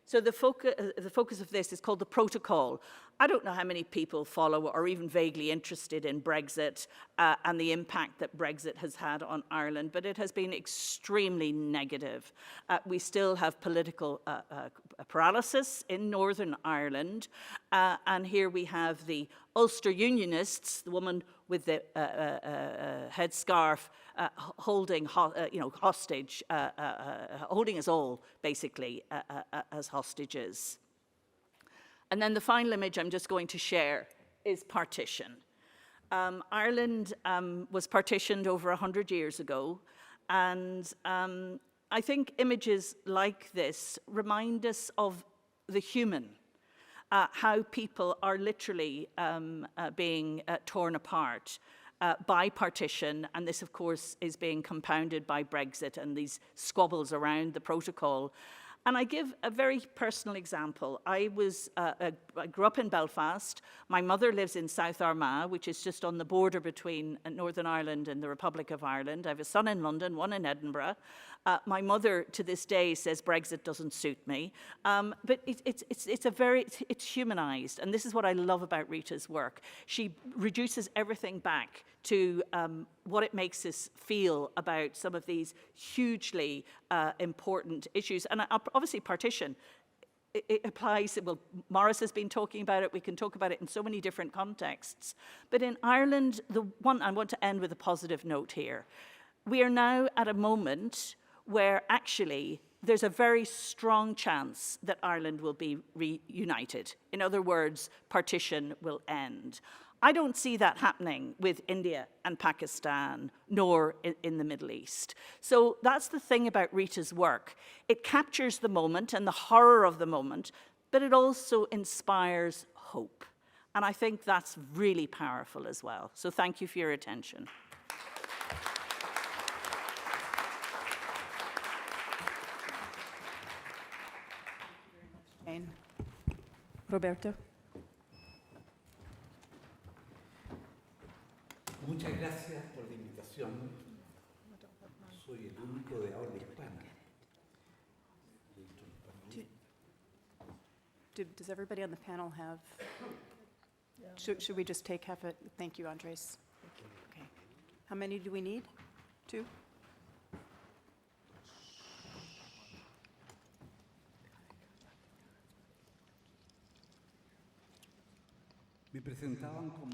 So the focus of this is called The Protocol. I don't know how many people follow or even vaguely interested in Brexit and the impact that Brexit has had on Ireland, but it has been extremely negative. We still have political paralysis in Northern Ireland, and here we have the Ulster Unionists, the woman with the headscarf, holding hostage, holding us all basically as hostages. And then the final image I'm just going to share is partition. Ireland was partitioned over 100 years ago, and I think images like this remind us of the human, how people are literally being torn apart by partition, and this, of course, is being compounded by Brexit and these squabbles around the protocol. And I give a very personal example. I grew up in Belfast. My mother lives in South Armagh, which is just on the border between Northern Ireland and the Republic of Ireland. I have a son in London, one in Edinburgh. My mother, to this day, says Brexit doesn't suit me. But it's humanized, and this is what I love about Rita's work. She reduces everything back to what it makes us feel about some of these hugely important issues. And obviously partition, it applies, well, Morris has been talking about it, we can talk about it in so many different contexts. But in Ireland, I want to end with a positive note here. We are now at a moment where actually there's a very strong chance that Ireland will be reunited. In other words, partition will end. I don't see that happening with India and Pakistan, nor in the Middle East. So that's the thing about Rita's work. It captures the moment and the horror of the moment, but it also inspires hope. And I think that's really powerful as well. So thank you for your attention. Roberto. Muchas gracias por la invitación. Soy el único de habla hispana. Does everybody on the panel have? Should we just take half it? Thank you, Andres. Okay. How many do we need? 2? Me presentaban como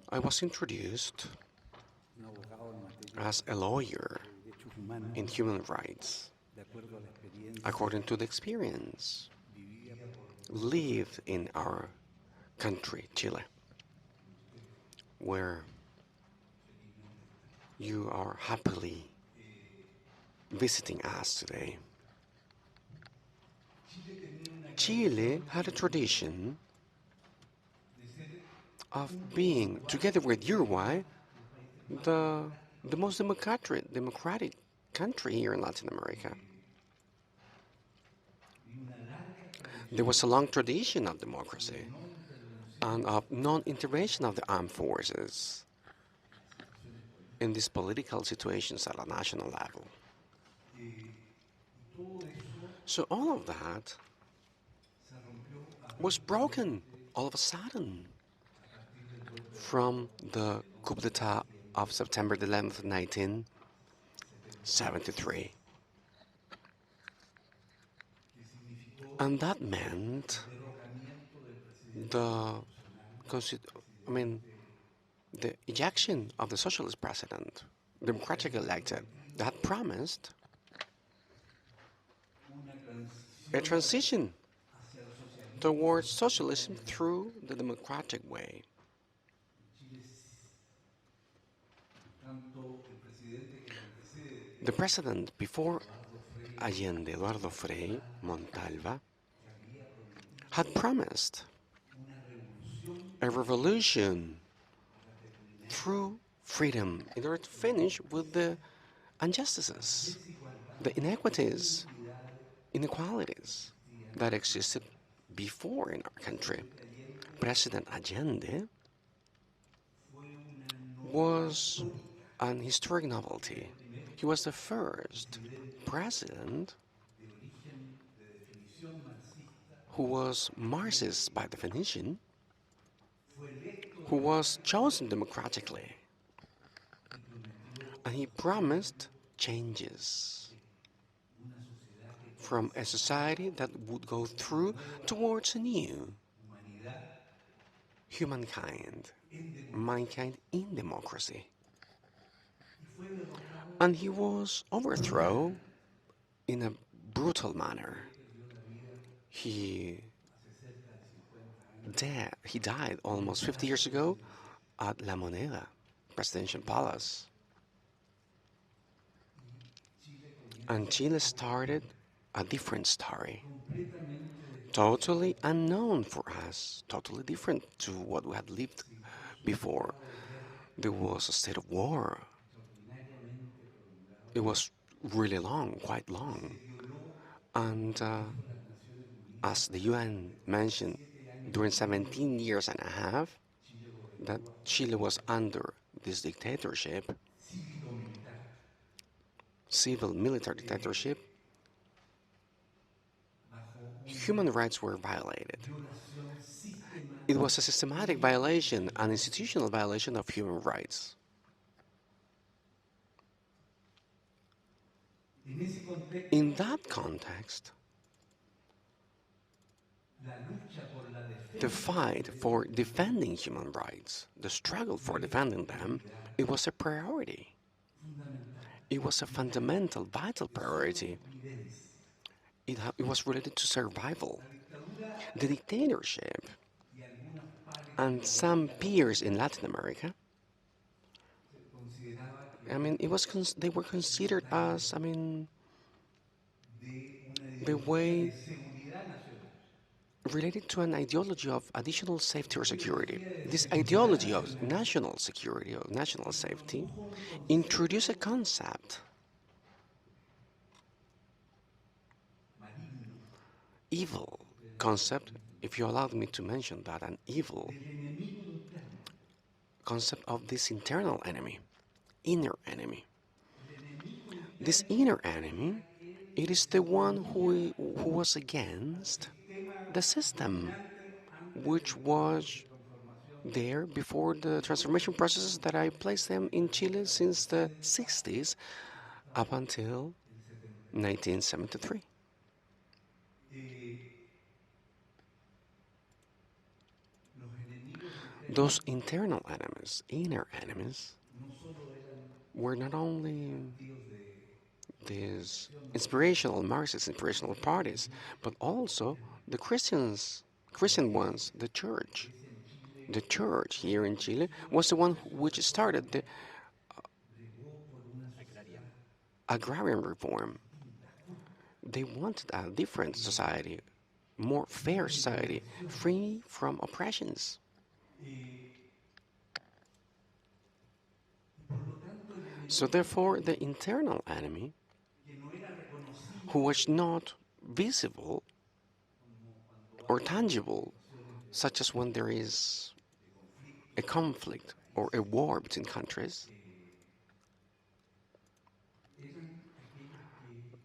I was introduced un abogado en materia as a lawyer de derechos humanos, in human rights, de acuerdo a la experiencia according to the experience vivida por lived in our country, Chile, where you are happily visiting us today. Chile had a tradition of being, together with Uruguay, the most democratic country here in Latin America. There was a long tradition of democracy and of non-intervention of the armed forces in these political situations at a national level. So all of that was broken all of a sudden from the coup d'etat of September 11th, 1973. And that meant the ejection of the socialist president, democratically elected, that promised a transition towards socialism through the democratic way. The president before Allende, Eduardo Frei Montalva, had promised a revolution through freedom in order to finish with the injustices, the inequities, inequalities that existed before in our country. President Allende was an historic novelty. He was the first president who was Marxist by definition, who was chosen democratically. And he promised changes from a society that would go through towards a new humankind, mankind in democracy. And he was overthrown in a brutal manner. He died almost 50 years ago at La Moneda, presidential palace. And Chile started a different story, totally unknown for us, totally different to what we had lived before. There was a state of war. It was really long, quite long. And as the UN mentioned, during 17 years and a half, that Chile was under this dictatorship, civil military dictatorship, human rights were violated. It was a systematic violation, an institutional violation of human rights. In that context, The fight for defending human rights, the struggle for defending them, it was a priority. It was a fundamental, vital priority. It was related to survival. The dictatorship and some peers in Latin America, I mean, they were considered as, I mean, the way related to an ideology of additional safety or security. This ideology of national security, of national safety, introduced a concept, evil concept, if you allow me to mention that, an evil concept of this internal enemy, inner enemy. This inner enemy, it is the one who was against the system, which was there before the transformation processes that I placed them in Chile since the 60s up until 1973. Those internal enemies, inner enemies, were not only these inspirational Marxist inspirational parties, but also the Christian ones, the church. The church here in Chile was the one which started the agrarian reform. They wanted a different society, more fair society, free from oppressions. So therefore, the internal enemy, who was not visible or tangible, such as when there is a conflict or a war between countries,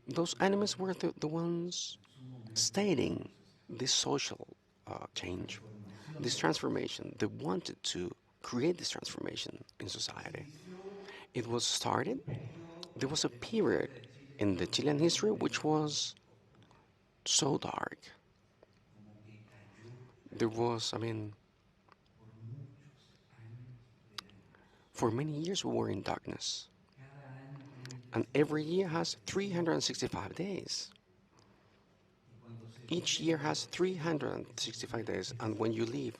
those enemies were the ones stating this social change, this transformation. They wanted to create this transformation in society. It was started, there was a period in the Chilean history which was so dark. There was, I mean, for many years we were in darkness. And every year has 365 days. Each year has 365 days, and when you live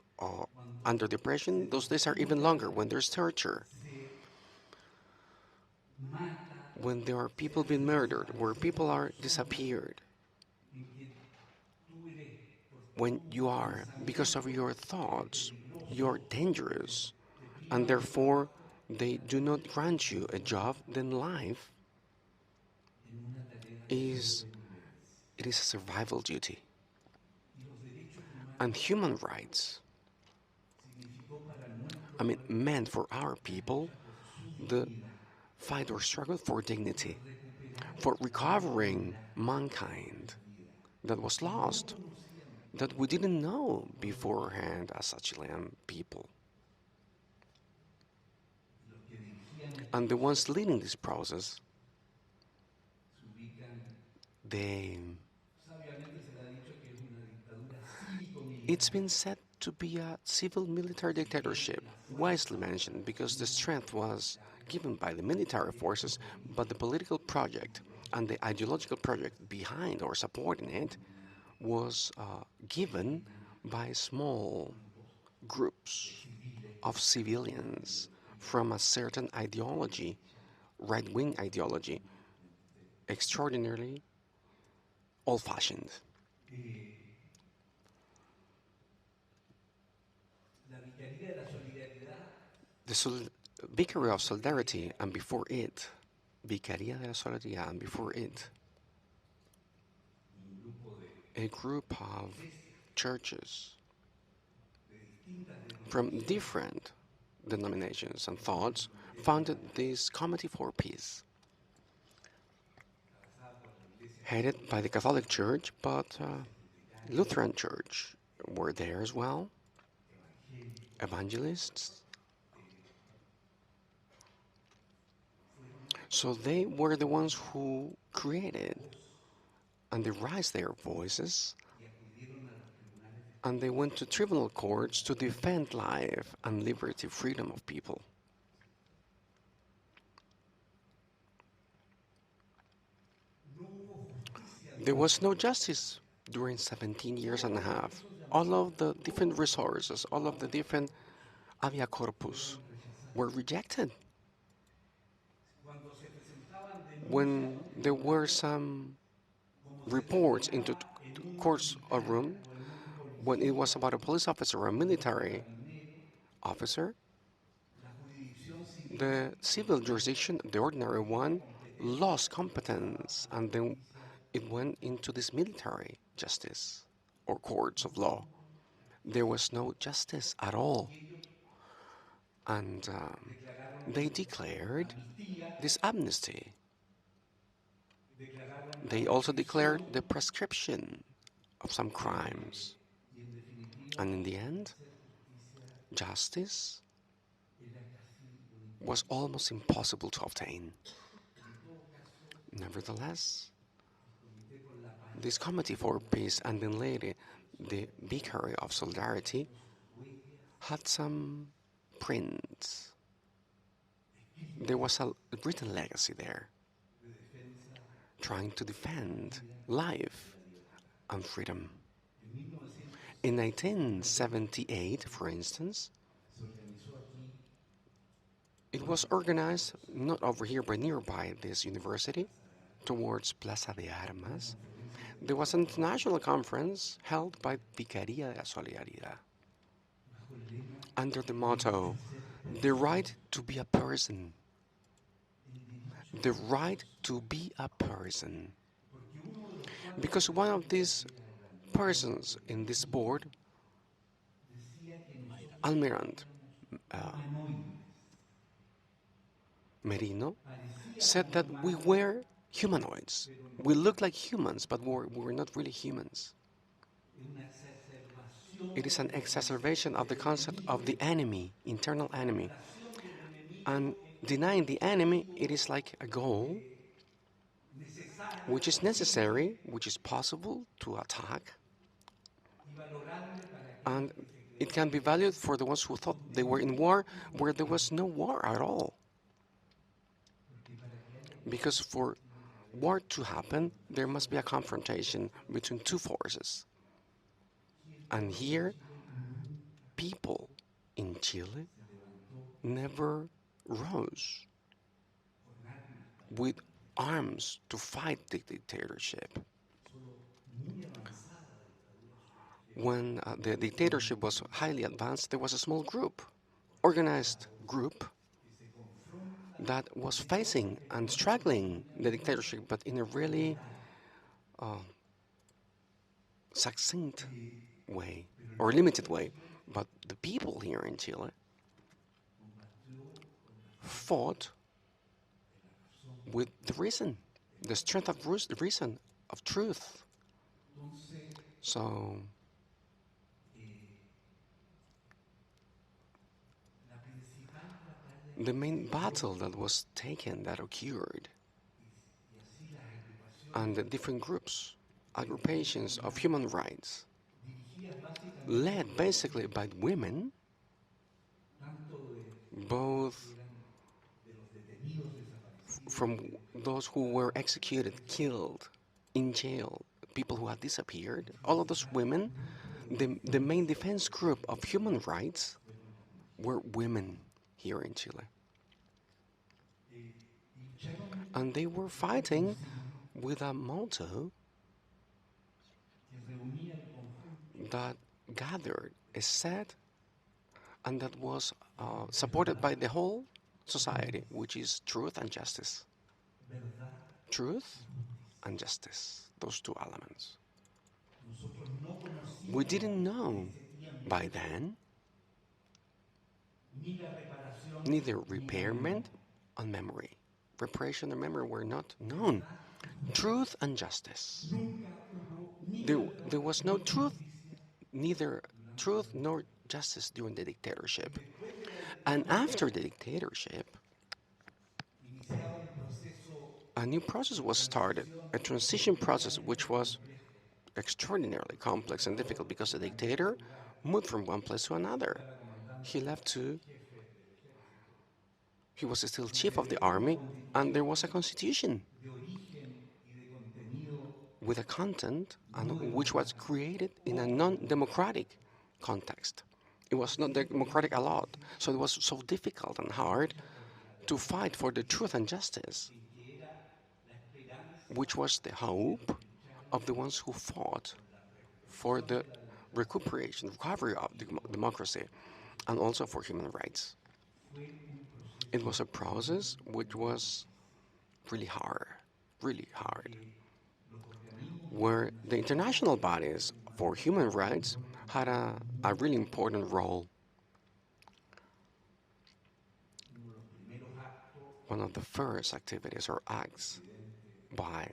under depression, those days are even longer when there's torture. When there are people being murdered, where people are disappeared. When you are, because of your thoughts, you're dangerous, and therefore they do not grant you a job, then life is a survival duty. And human rights, I mean, meant for our people the fight or struggle for dignity, for recovering mankind that was lost, that we didn't know beforehand as a Chilean people. And the ones leading this process, it's been said to be a civil military dictatorship, wisely mentioned, because the strength was given by the military forces, but the political project and the ideological project behind or supporting it was given by small groups of civilians from a certain ideology, right-wing ideology, extraordinarily old-fashioned. The Vicary of Solidarity, and before it, Vicaría de la Solidaridad, and before it, a group of churches from different denominations and thoughts founded this Committee for Peace, headed by the Catholic Church, but Lutheran Church were there as well, evangelists. So they were the ones who created and they raised their voices and they went to tribunal courts to defend life and liberty, freedom of people. There was no justice during 17 years and a half. All of the different resources, all of the different avia corpus were rejected. When there were some reports into courts or room, when it was about a police officer or a military officer, the civil jurisdiction, the ordinary one, lost competence, and then it went into this military justice or courts of law. There was no justice at all. And they declared this amnesty. They also declared the prescription of some crimes. And in the end, justice was almost impossible to obtain. Nevertheless, this Committee for Peace and then later the Vicar of Solidarity had some prints. There was a written legacy there, trying to defend life and freedom. In 1978, for instance, it was organized not over here but nearby this university, towards Plaza de Armas. There was an international conference held by Vicaría de la Solidaridad under the motto, the right to be a person. The right to be a person. Because one of these persons in this board, Almirante Merino, said that we were humanoids. We look like humans, but we're not really humans. It is an exacerbation of the concept of the enemy, internal enemy. And denying the enemy, it is like a goal which is necessary, which is possible to attack. And it can be valued for the ones who thought they were in war where there was no war at all. Because for war to happen, there must be a confrontation between two forces. And here, people in Chile never rose with arms to fight the dictatorship. When the dictatorship was highly advanced, there was a small group, organized group, that was facing and struggling the dictatorship, but in a really succinct way, or limited way. But the people here in Chile fought with the reason, the strength of the reason, of truth. So the main battle that was taken, that occurred, and the different groups, agrupations of human rights, led basically by women, both from those who were executed, killed, in jail, people who had disappeared, all of those women, the main defense group of human rights were women here in Chile. And they were fighting with a motto that gathered, is said, and that was supported by the whole society, which is truth and justice. Truth and justice, those two elements. We didn't know by then neither repairment and memory. Reparation and memory were not known. Truth and justice. There was no truth, neither truth nor justice during the dictatorship. And after the dictatorship, a new process was started, a transition process which was extraordinarily complex and difficult because the dictator moved from one place to another. He left to, he was still chief of the army, and there was a constitution with a content and which was created in a non-democratic context. It was not democratic a lot, so it was so difficult and hard to fight for the truth and justice, which was the hope of the ones who fought for the recovery of democracy, and also for human rights. It was a process which was really hard, where the international bodies for human rights had a really important role. One of the first activities or acts by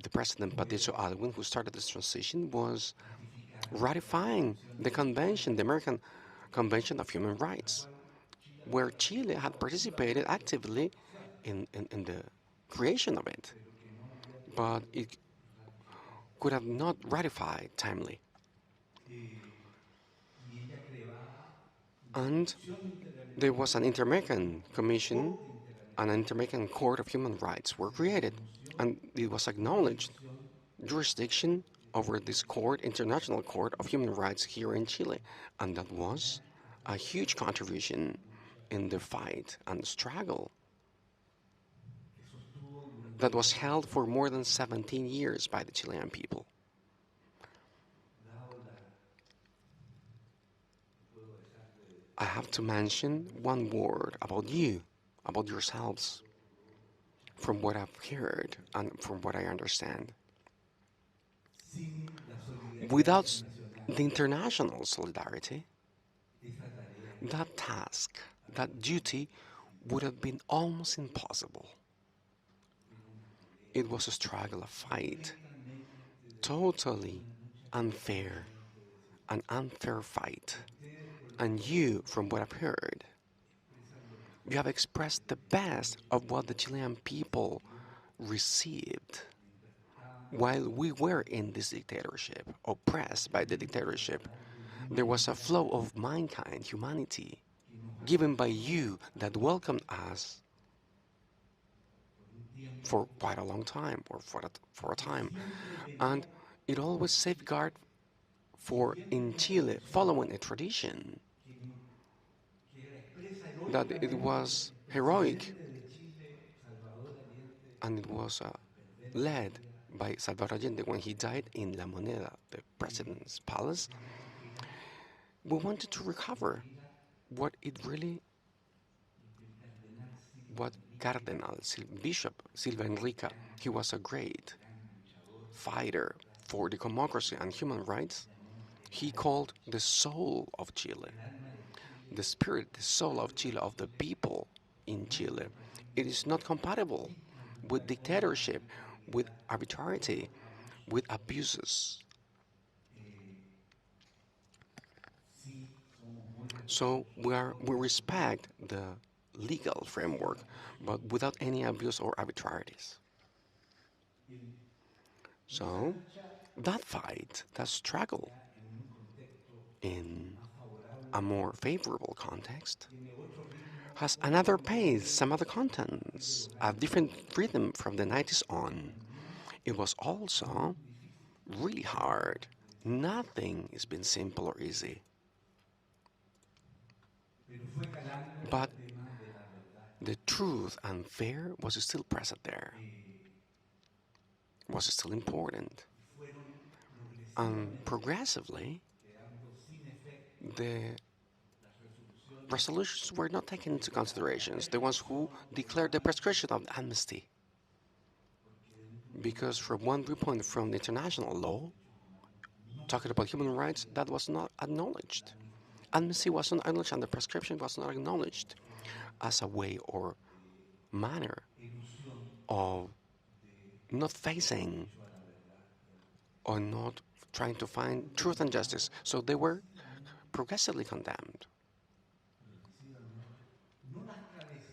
the President Patricio Aylwin, who started this transition, was ratifying the convention, the American Convention of Human Rights, where Chile had participated actively in the creation of it, but it could have not ratified timely. And there was an Inter-American Commission and an Inter-American Court of Human Rights were created, and it was acknowledged jurisdiction over this court, International Court of Human Rights here in Chile, and that was a huge contribution in the fight and struggle that was held for more than 17 years by the Chilean people. I have to mention one word about you, about yourselves, from what I've heard and from what I understand. Without the international solidarity, that task, that duty, would have been almost impossible. It was a struggle, a fight, totally unfair, an unfair fight. And you, from what I've heard, you have expressed the best of what the Chilean people received while we were in this dictatorship, oppressed by the dictatorship. There was a flow of mankind, humanity, given by you that welcomed us for quite a long time, or for a time. And it always safeguarded for in Chile, following a tradition that it was heroic, and it was led by Salvador Allende when he died in La Moneda, the president's palace. We wanted to recover what Cardinal, Bishop Silva Enrique, he was a great fighter for the democracy and human rights. He called the soul of Chile, the spirit, the soul of Chile, of the people in Chile. It is not compatible with dictatorship, with arbitrarity, with abuses. So we respect the legal framework, but without any abuse or arbitrarities. So that fight, that struggle in a more favorable context has another pace, some other contents, a different rhythm from the 90s on. It was also really hard. Nothing has been simple or easy. But the truth and fair was still present there, was still important. And progressively, the resolutions were not taken into considerations, the ones who declared the prescription of amnesty. Because from one viewpoint, from the international law, talking about human rights, that was not acknowledged. Amnesty was not acknowledged, and the prescription was not acknowledged as a way or manner of not facing or not trying to find truth and justice. So they were progressively condemned.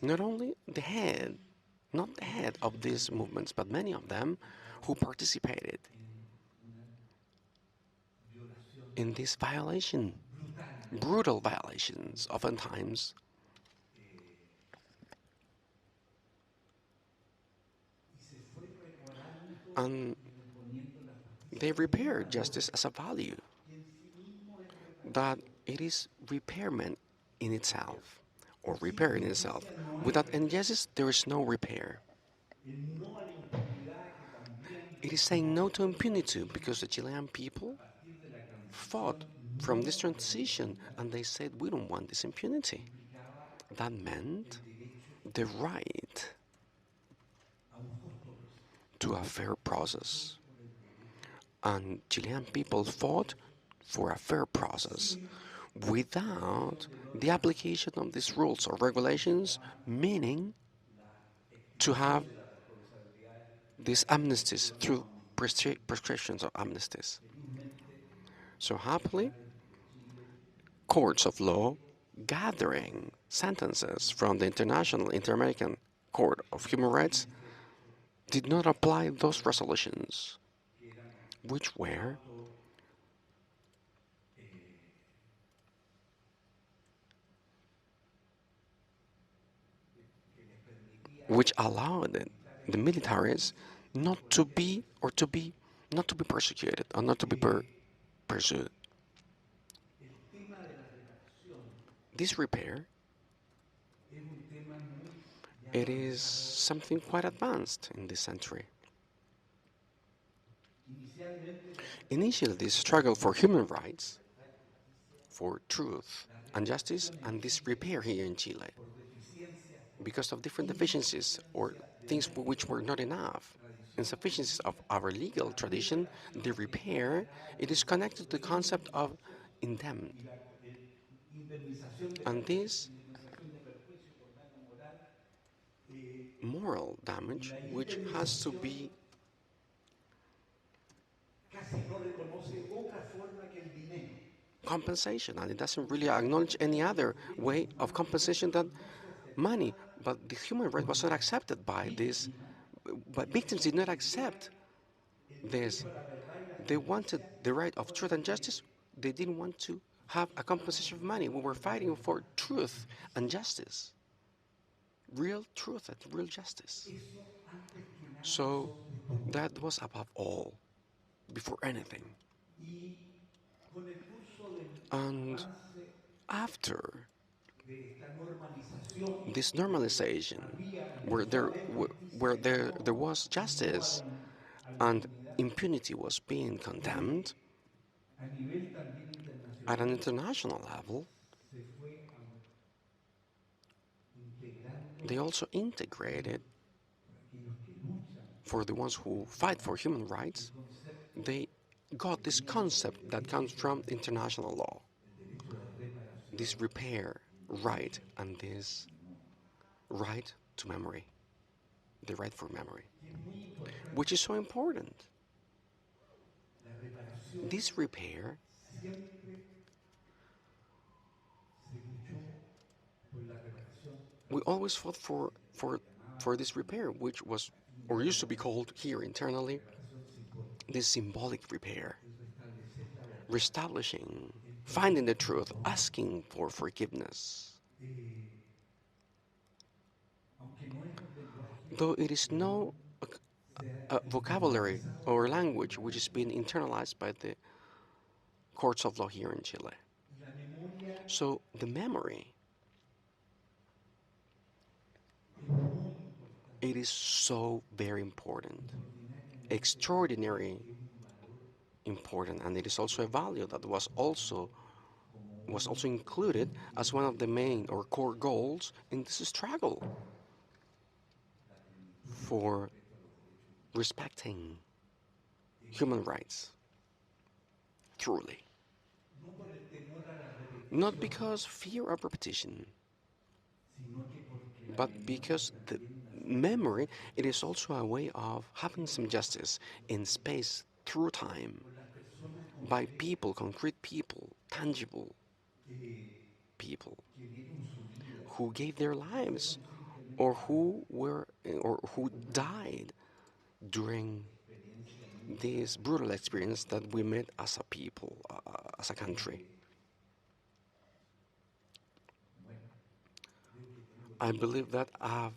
Not only the head, not the head of these movements, but many of them who participated in this violation, brutal violations, oftentimes. And they repair justice as a value, that it is repairment in itself, or repair in itself. Without injustice, there is no repair. It is saying no to impunity because the Chilean people fought from this transition and they said, we don't want this impunity. That meant the right to a fair process. And Chilean people fought for a fair process without the application of these rules or regulations, meaning to have these amnesties through prescriptions of amnesties. So happily, courts of law gathering sentences from the International Inter-American Court of Human Rights did not apply those resolutions, which were which allowed the militaries not to be persecuted or not to be pursued. This repair, it is something quite advanced in this century. Initially, this struggle for human rights, for truth and justice, and this repair here in Chile, because of different deficiencies or things which were not enough, insufficiencies of our legal tradition, the repair, it is connected to the concept of indemnity. And this moral damage, which has to be compensation, and it doesn't really acknowledge any other way of compensation than money. But the human right was not accepted by this, but victims did not accept this. They wanted the right of truth and justice. They didn't want to have a compensation of money. We were fighting for truth and justice, real truth and real justice. So that was above all, before anything. And after this normalization, where there was justice and impunity was being condemned at an international level, they also integrated, for the ones who fight for human rights, they got this concept that comes from international law, this repair right and this right to memory, the right for memory, which is so important. This repair we always fought for this repair, which was, or used to be called here internally, this symbolic repair, reestablishing, finding the truth, asking for forgiveness. Though it is no vocabulary or language which is being internalized by the courts of law here in Chile. So the memory, it is so very important, extraordinary important, and it is also a value that was also included as one of the main or core goals in this struggle for respecting human rights truly. Not because fear of repetition, but because the memory, it is also a way of having some justice in space through time by people, concrete people, tangible people who gave their lives or who died during this brutal experience that we met as a people, as a country. I believe that a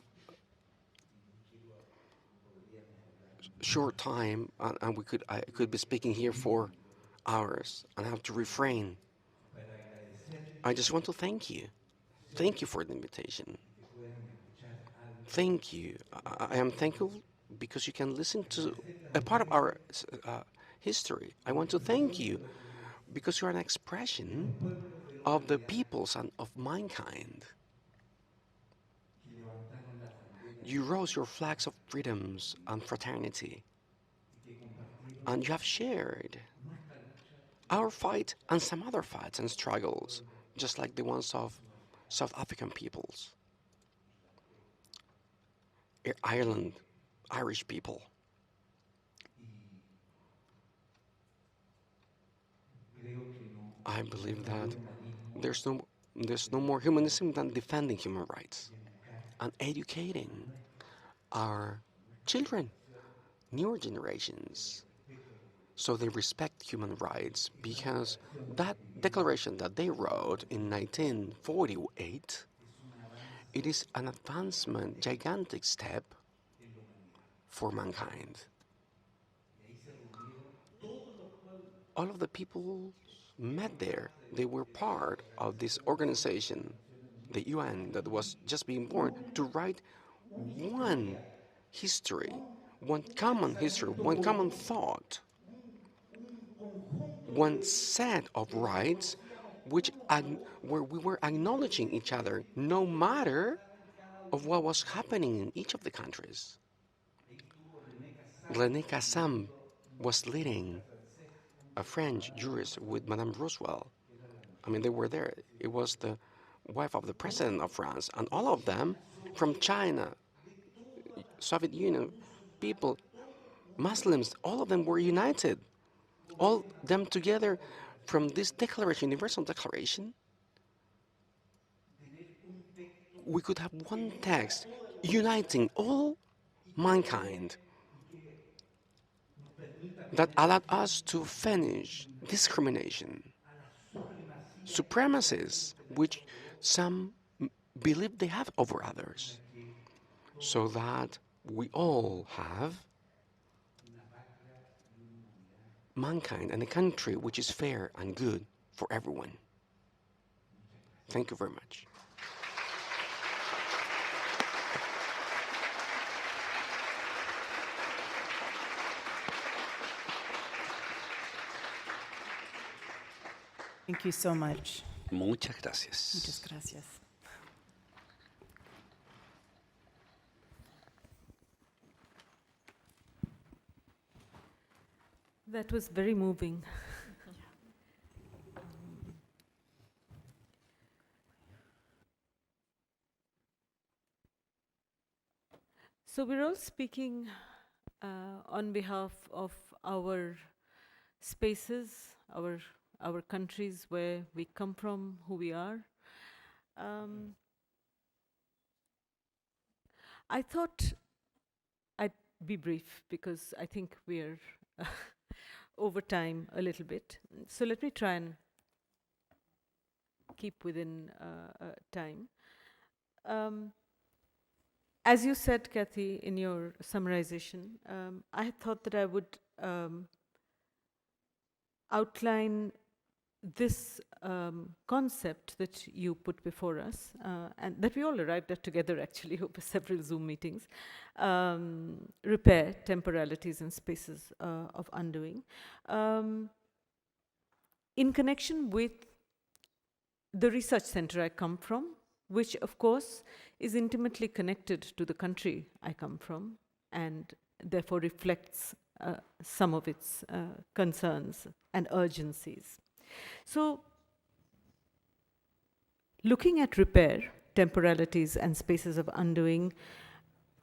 short time, and I could be speaking here for hours, and I have to refrain. I just want to thank you. Thank you for the invitation. Thank you. I am thankful because you can listen to a part of our history. I want to thank you because you are an expression of the peoples and of mankind. You rose your flags of freedoms and fraternity, and you have shared our fight and some other fights and struggles, just like the ones of South African peoples, Ireland, Irish people. I believe that there's no more humanism than defending human rights and educating our children, newer generations, so they respect human rights, because that declaration that they wrote in 1948, it is an advancement, gigantic step for mankind. All of the people met there. They were part of this organization, the UN, that was just being born, to write one history, one common history, one common thought, one set of rights where we were acknowledging each other, no matter of what was happening in each of the countries. René Cassin was leading a French jurist with Madame Roosevelt. I mean, they were there. It was the wife of the president of France, and all of them from China, Soviet Union, people, Muslims, all of them were united. All them together from this declaration, universal declaration. We could have one text uniting all mankind that allowed us to finish discrimination, supremacies, which some believe they have over others, so that we all have mankind and a country which is fair and good for everyone. Thank you very much. Thank you so much. Muchas gracias. Muchas gracias. That was very moving. So we're all speaking on behalf of our spaces, our countries, where we come from, who we are. I thought I'd be brief because I think we're over time a little bit. So let me try and keep within time. As you said, Kathy, in your summarization, I thought that I would outline this concept that you put before us, and that we all arrived at together actually over several Zoom meetings, repair, temporalities and spaces of undoing, in connection with the research center I come from, which of course is intimately connected to the country I come from and therefore reflects some of its concerns and urgencies. So, looking at repair, temporalities and spaces of undoing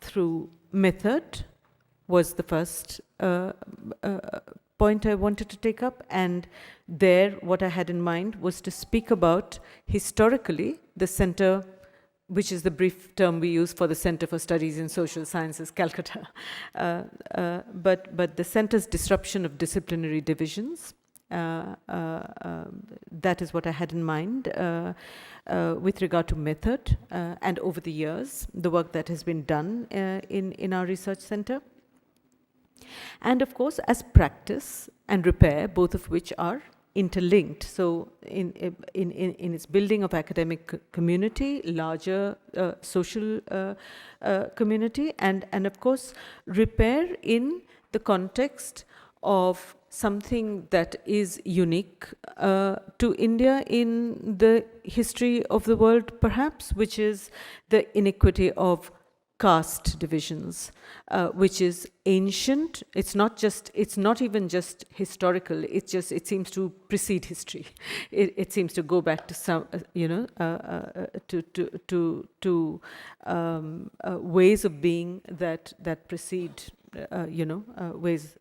through method was the first point I wanted to take up, and there what I had in mind was to speak about historically the center which is the brief term we use for the Center for Studies in Social Sciences, Calcutta. But the center's disruption of disciplinary divisions, that is what I had in mind with regard to method and over the years, the work that has been done in our research center. And of course, as practice and repair, both of which are interlinked. So in its building of academic community, larger social community, and of course, repair in the context of something that is unique to India in the history of the world, perhaps, which is the inequity of caste divisions, which is ancient. It's not even just historical. It seems to precede history. It seems to go back to some, to ways of being that precede, ways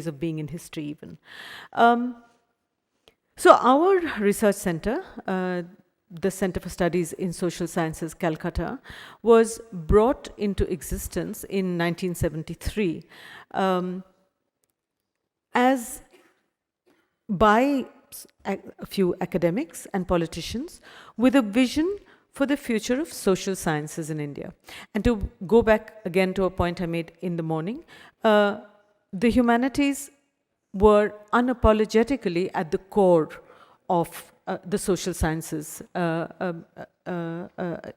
of being in history even. So our research center, the Center for Studies in Social Sciences, Calcutta, was brought into existence in 1973 as by a few academics and politicians with a vision for the future of social sciences in India. And to go back again to a point I made in the morning, the humanities were unapologetically at the core of the social sciences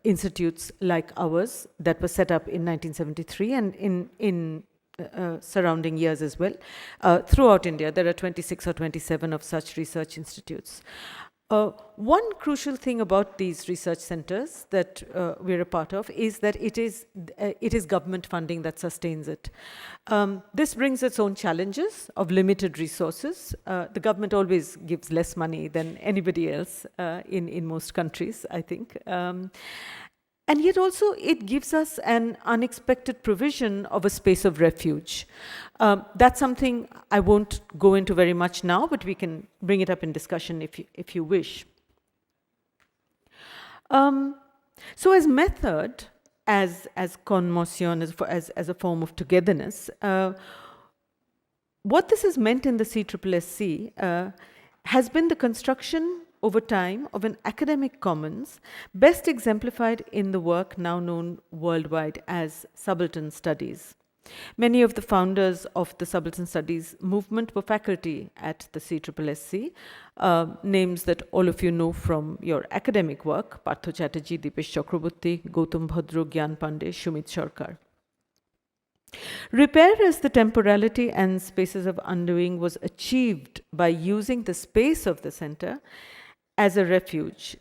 institutes like ours that were set up in 1973 and in surrounding years as well. Throughout India, there are 26 or 27 of such research institutes. One crucial thing about these research centers that we're a part of is that it is government funding that sustains it. This brings its own challenges of limited resources. The government always gives less money than anybody else in most countries, I think. And yet also it gives us an unexpected provision of a space of refuge. That's something I won't go into very much now, but we can bring it up in discussion if you wish. So as method, as commotion, as a form of togetherness, what this has meant in the CHCI has been the construction over time of an academic commons, best exemplified in the work now known worldwide as subaltern studies. Many of the founders of the subaltern studies movement were faculty at the CHCI, names that all of you know from your academic work: Partho Chatterjee, Dipesh Chakraborty, Gautam Bhadra, Gyan Pandey, Shumit Sarkar. Repair as the temporality and spaces of undoing was achieved by using the space of the center as a refuge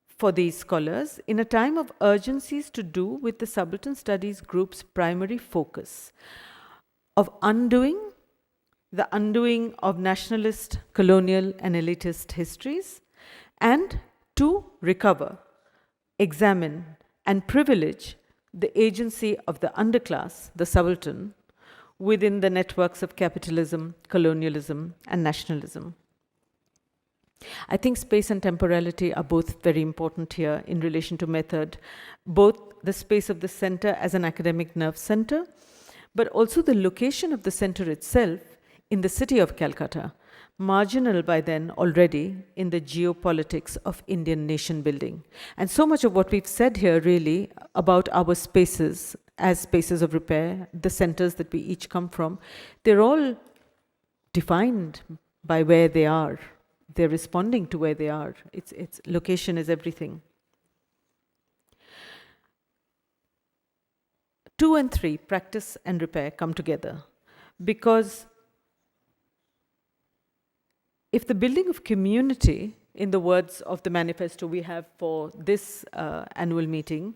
for these scholars in a time of urgencies to do with the subaltern studies group's primary focus of undoing, the undoing of nationalist, colonial and elitist histories, and to recover, examine and privilege the agency of the underclass, the subaltern, within the networks of capitalism, colonialism and nationalism. I think space and temporality are both very important here in relation to method, both the space of the center as an academic nerve center, but also the location of the center itself in the city of Calcutta, marginal by then already in the geopolitics of Indian nation building. And so much of what we've said here really about our spaces as spaces of repair, the centers that we each come from, they're all defined by where they are. They're responding to where they are. It's location is everything. 2 and 3, practice and repair, come together because if the building of community, in the words of the manifesto we have for this annual meeting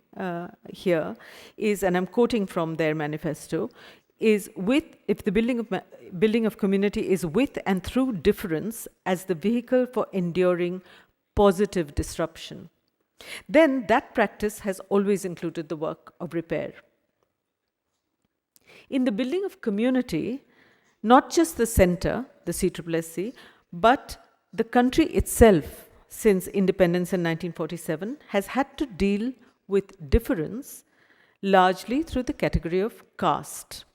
here, is, and I'm quoting from their manifesto, is with, if the building of community is with and through difference as the vehicle for enduring positive disruption, then that practice has always included the work of repair. In the building of community, not just the center, the CHCI, but the country itself, since independence in 1947, has had to deal with difference, largely through the category of caste.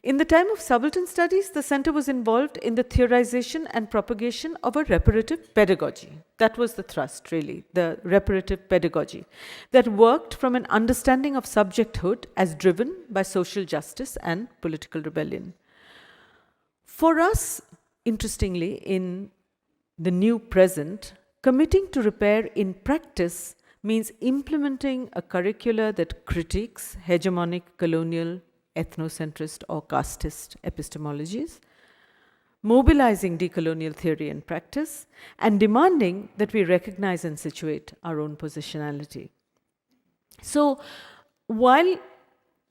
In the time of subaltern studies, the center was involved in the theorization and propagation of a reparative pedagogy. That was the thrust, really, the reparative pedagogy that worked from an understanding of subjecthood as driven by social justice and political rebellion. For us, interestingly, in the new present, committing to repair in practice means implementing a curricula that critiques hegemonic, colonial, ethnocentrist or casteist epistemologies, mobilizing decolonial theory and practice, and demanding that we recognize and situate our own positionality. So while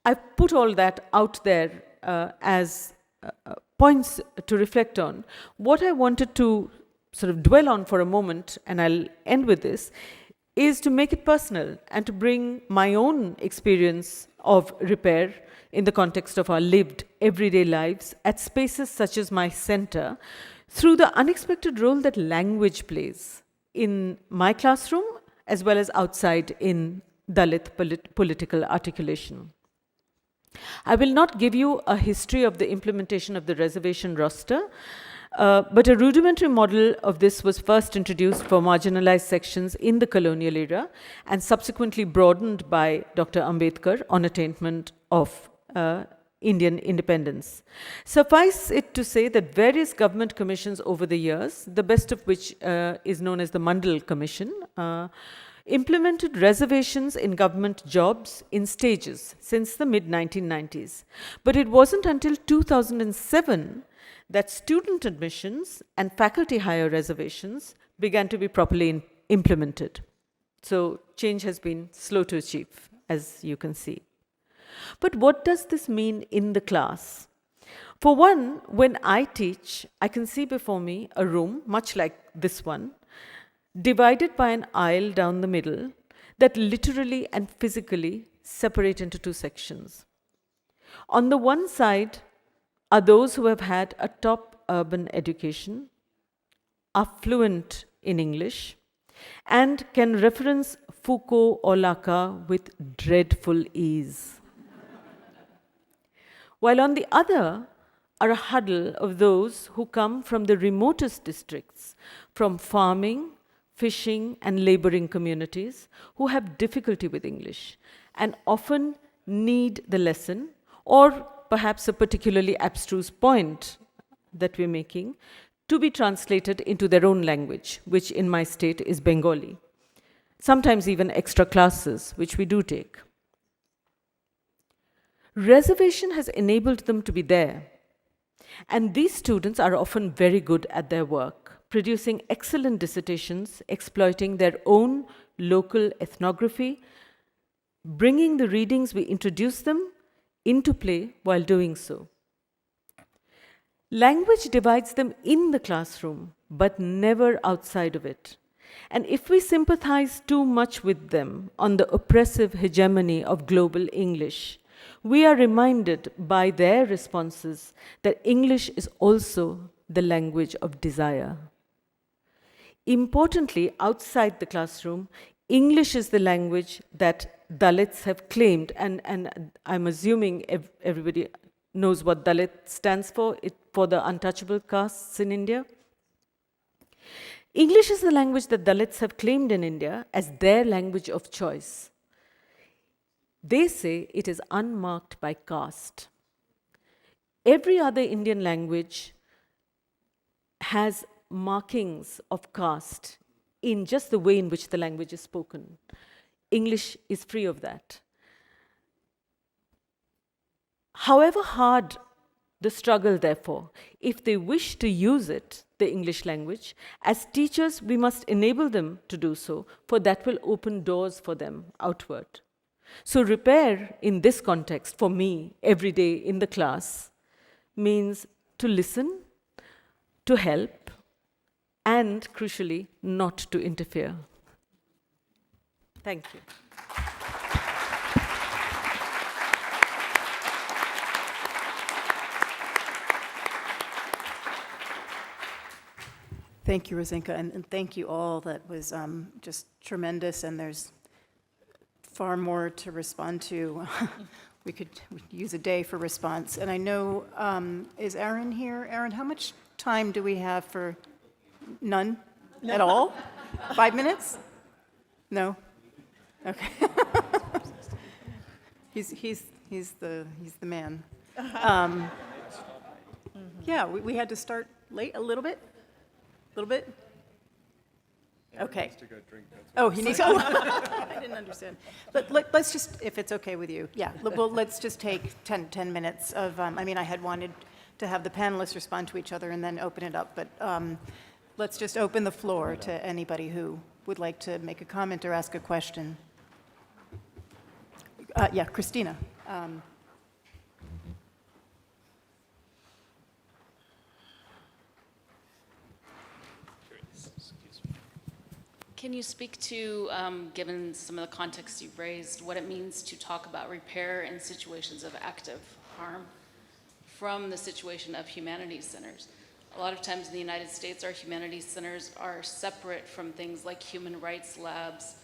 I put all that out there as points to reflect on, what I wanted to sort of dwell on for a moment, and I'll end with this, is to make it personal and to bring my own experience of repair in the context of our lived everyday lives at spaces such as my center through the unexpected role that language plays in my classroom as well as outside in Dalit political articulation. I will not give you a history of the implementation of the reservation roster, but a rudimentary model of this was first introduced for marginalized sections in the colonial era and subsequently broadened by Dr. Ambedkar on attainment of Indian independence. Suffice it to say that various government commissions over the years, the best of which is known as the Mandal Commission, implemented reservations in government jobs in stages since the mid-1990s. But it wasn't until 2007 that student admissions and faculty hire reservations began to be properly implemented. So change has been slow to achieve, as you can see. But what does this mean in the class? For one, when I teach, I can see before me a room, much like this one, divided by an aisle down the middle that literally and physically separate into two sections. On the one side are those who have had a top urban education, are fluent in English, and can reference Foucault or Lacan with dreadful ease. While on the other are a huddle of those who come from the remotest districts, from farming, fishing, and laboring communities, who have difficulty with English and often need the lesson, or perhaps a particularly abstruse point that we're making, to be translated into their own language, which in my state is Bengali. Sometimes even extra classes, which we do take. Reservation has enabled them to be there. And these students are often very good at their work, producing excellent dissertations, exploiting their own local ethnography, bringing the readings we introduce them into play while doing so. Language divides them in the classroom, but never outside of it. And if we sympathize too much with them on the oppressive hegemony of global English, we are reminded by their responses that English is also the language of desire. Importantly, outside the classroom, English is the language that Dalits have claimed, and I'm assuming everybody knows what Dalit stands for the untouchable castes in India. English is the language that Dalits have claimed in India as their language of choice. They say it is unmarked by caste. Every other Indian language has markings of caste in just the way in which the language is spoken. English is free of that. However hard the struggle, therefore, if they wish to use it, the English language, as teachers, we must enable them to do so, for that will open doors for them outward. So repair in this context, for me, every day in the class, means to listen, to help, and crucially, not to interfere. Thank you. Thank you, Rosinka, and thank you all. That was just tremendous, and there's far more to respond to. We could use a day for response. And I know, is Aaron here? Aaron, how much time do we have for none at all? 5 minutes? No? Okay. He's the man. Yeah, we had to start late a little bit? A little bit? Okay. Oh, he needs to. I didn't understand. But let's just, if it's okay with you, yeah. Well, let's just take 10 minutes of. I mean, I had wanted to have the panelists respond to each other and then open it up, but let's just open the floor to anybody who would like to make a comment or ask a question. Yeah, Christina. Can you speak to, given some of the context you've raised, what it means to talk about repair in situations of active harm from the situation of humanities centers? A lot of times in the United States, our humanities centers are separate from things like human rights labs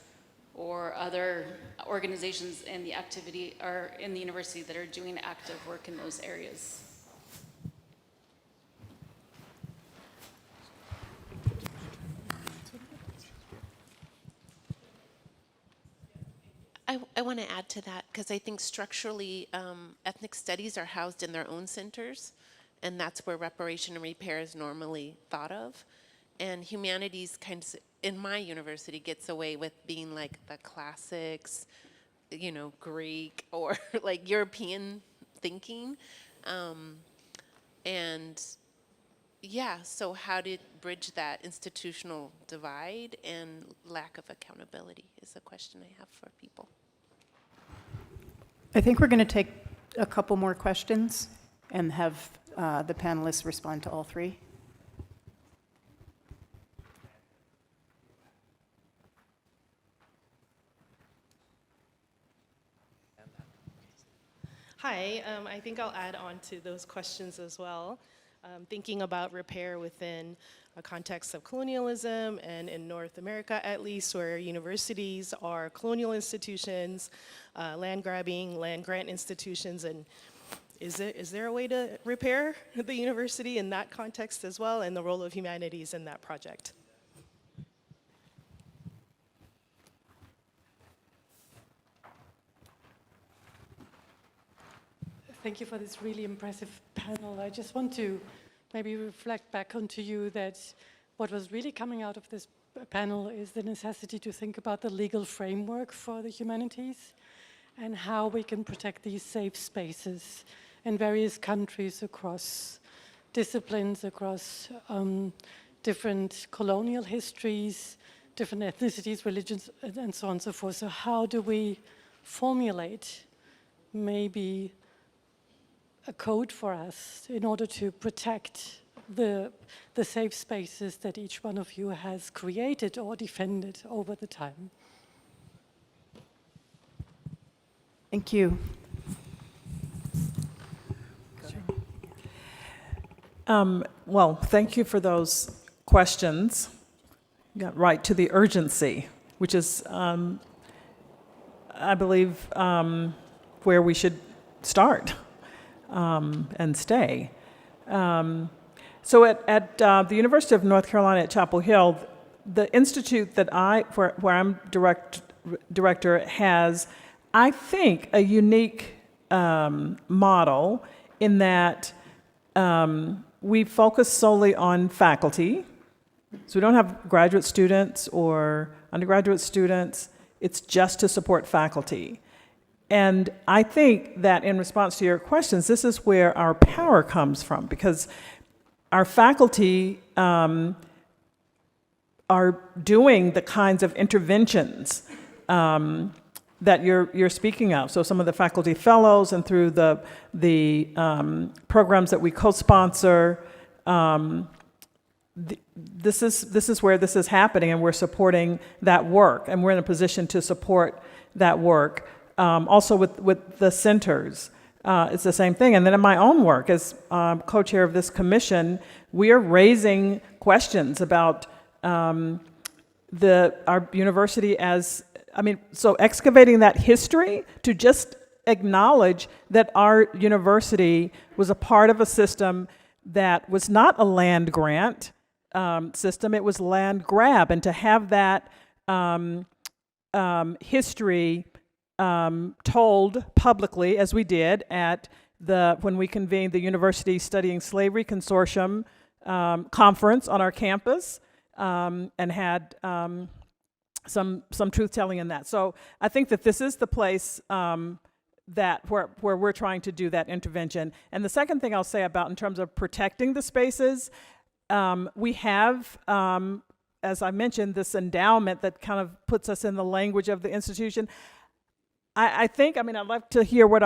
or other organizations in the activity or in the university that are doing active work in those areas. I want to add to that because I think structurally ethnic studies are housed in their own centers, and that's where reparation and repair is normally thought of. And humanities kind of, in my university, gets away with being like the classics, you know, Greek or like European thinking. And yeah, so how to bridge that institutional divide and lack of accountability is a question I have for people. I think we're going to take a couple more questions and have the panelists respond to all three. Hi, I think I'll add on to those questions as well. Thinking about repair within a context of colonialism and in North America at least, where universities are colonial institutions, land grabbing, land grant institutions, and is there a way to repair the university in that context as well, and the role of humanities in that project? Thank you for this really impressive panel. I just want to maybe reflect back onto you that what was really coming out of this panel is the necessity to think about the legal framework for the humanities and how we can protect these safe spaces in various countries across disciplines, across different colonial histories, different ethnicities, religions, and so on and so forth. So how do we formulate maybe a code for us in order to protect the safe spaces that each one of you has created or defended over the time? Thank you. Well, thank you for those questions. You got right to the urgency, which is, I believe, where we should start. And stay. So at the University of North Carolina at Chapel Hill, the institute that where I'm director has, I think, a unique model in that we focus solely on faculty. So we don't have graduate students or undergraduate students. It's just to support faculty. And I think that in response to your questions, this is where our power comes from, because our faculty are doing the kinds of interventions that you're speaking of. So some of the faculty fellows and through the programs that we co-sponsor, this is where this is happening, and we're supporting that work, and we're in a position to support that work. Also with the centers, it's the same thing. And then in my own work as co-chair of this commission, we are raising questions about our university as I mean, so excavating that history to just acknowledge that our university was a part of a system that was not a land grant system, it was land grab, and to have that history told publicly, as we did at when we convened the University Studying Slavery Consortium conference on our campus, and had some truth-telling in that. So I think that this is the place where we're trying to do that intervention. And the second thing I'll say about in terms of protecting the spaces, we have, as I mentioned, this endowment that kind of puts us in the language of the institution. I think, I mean, I'd love to hear what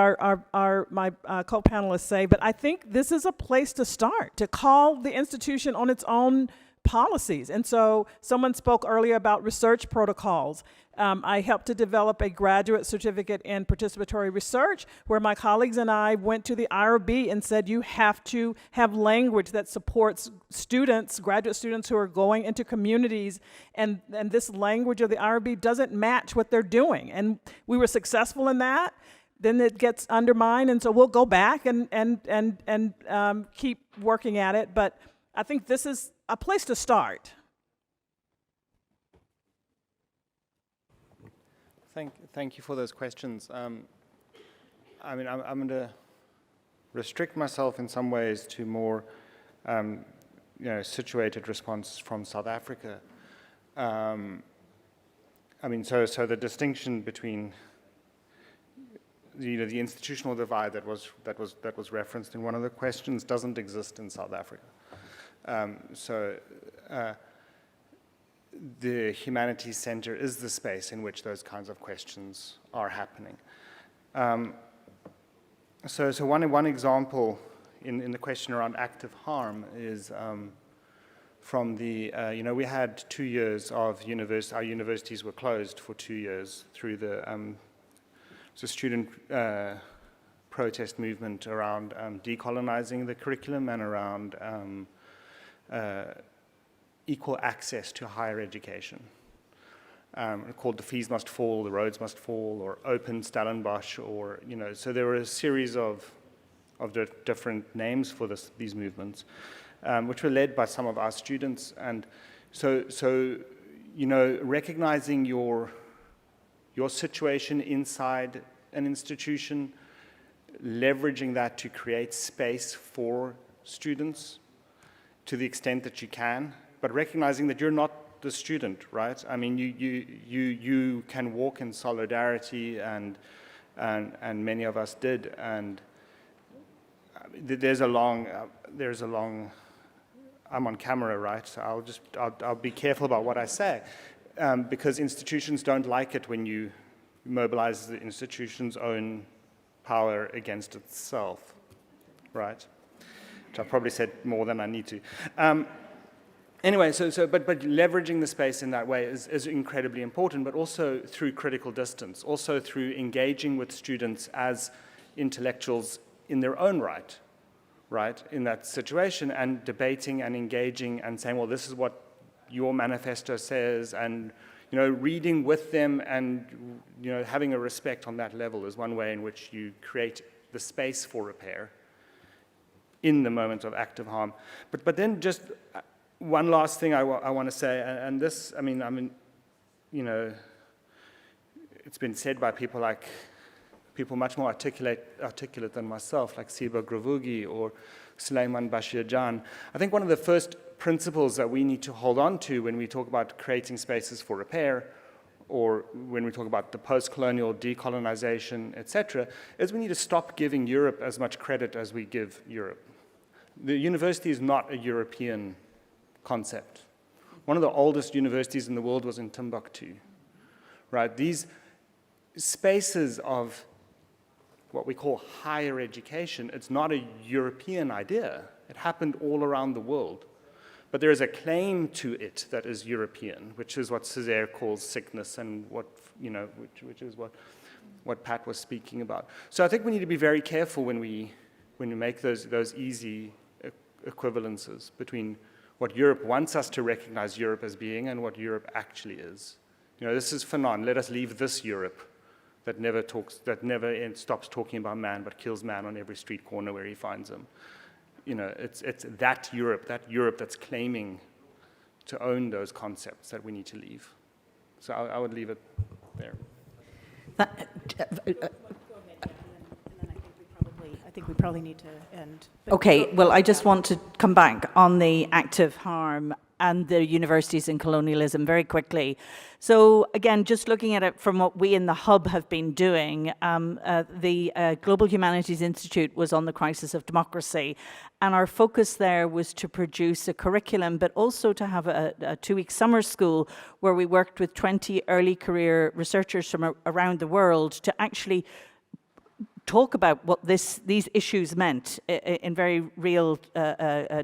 my co-panelists say, but I think this is a place to start, to call the institution on its own policies. And so someone spoke earlier about research protocols. I helped to develop a graduate certificate in participatory research where my colleagues and I went to the IRB and said, you have to have language that supports students, graduate students who are going into communities, and this language of the IRB doesn't match what they're doing. And we were successful in that. Then it gets undermined, and so we'll go back and keep working at it. But I think this is a place to start. Thank you for those questions. I mean, I'm going to restrict myself in some ways to more, situated response from South Africa. I mean, so the distinction between the institutional divide that was referenced in one of the questions doesn't exist in South Africa. The Humanities Center is the space in which those kinds of questions are happening. So one example in the question around active harm is from the, we had 2 years of our universities were closed for 2 years through the student protest movement around decolonizing the curriculum and around equal access to higher education. Called The Fees Must Fall, The Roads Must Fall, or Open Stellenbosch, or, so there were a series of different names for these movements, which were led by some of our students. And so recognizing your situation inside an institution, leveraging that to create space for students to the extent that you can, but recognizing that you're not the student, right? I mean, you can walk in solidarity, and many of us did. And there's a long. I'm on camera, right? So I'll be careful about what I say, because institutions don't like it when you mobilize the institution's own power against itself, right? Which I've probably said more than I need to. Anyway, but leveraging the space in that way is incredibly important, but also through critical distance, also through engaging with students as intellectuals in their own right, in that situation, and debating and engaging and saying, well, this is what your manifesto says, and reading with them, and having a respect on that level is one way in which you create the space for repair in the moment of active harm. But then just one last thing I want to say, and this, it's been said by people much more articulate than myself, like Siba Gravugi or Sulaiman Bashir Jan. I think one of the first principles that we need to hold on to when we talk about creating spaces for repair, or when we talk about the post-colonial decolonization, etc., is we need to stop giving Europe as much credit as we give Europe. The university is not a European concept. One of the oldest universities in the world was in Timbuktu, right? These spaces of what we call higher education, it's not a European idea. It happened all around the world. But there is a claim to it that is European, which is what Césaire calls sickness, and which is what Pat was speaking about. So I think we need to be very careful when we make those easy equivalences between what Europe wants us to recognize Europe as being and what Europe actually is This is Fanon. Let us leave this Europe that never stops talking about man but kills man on every street corner where he finds him. It's that Europe that's claiming to own those concepts that we need to leave. So I would leave it there. I think we probably need to end. Okay, well, I just want to come back on the active harm and the universities and colonialism very quickly. So again, just looking at it from what we in the Hub have been doing, the Global Humanities Institute was on the crisis of democracy, and our focus there was to produce a curriculum, but also to have a 2-week summer school where we worked with 20 early career researchers from around the world to actually talk about what these issues meant in very real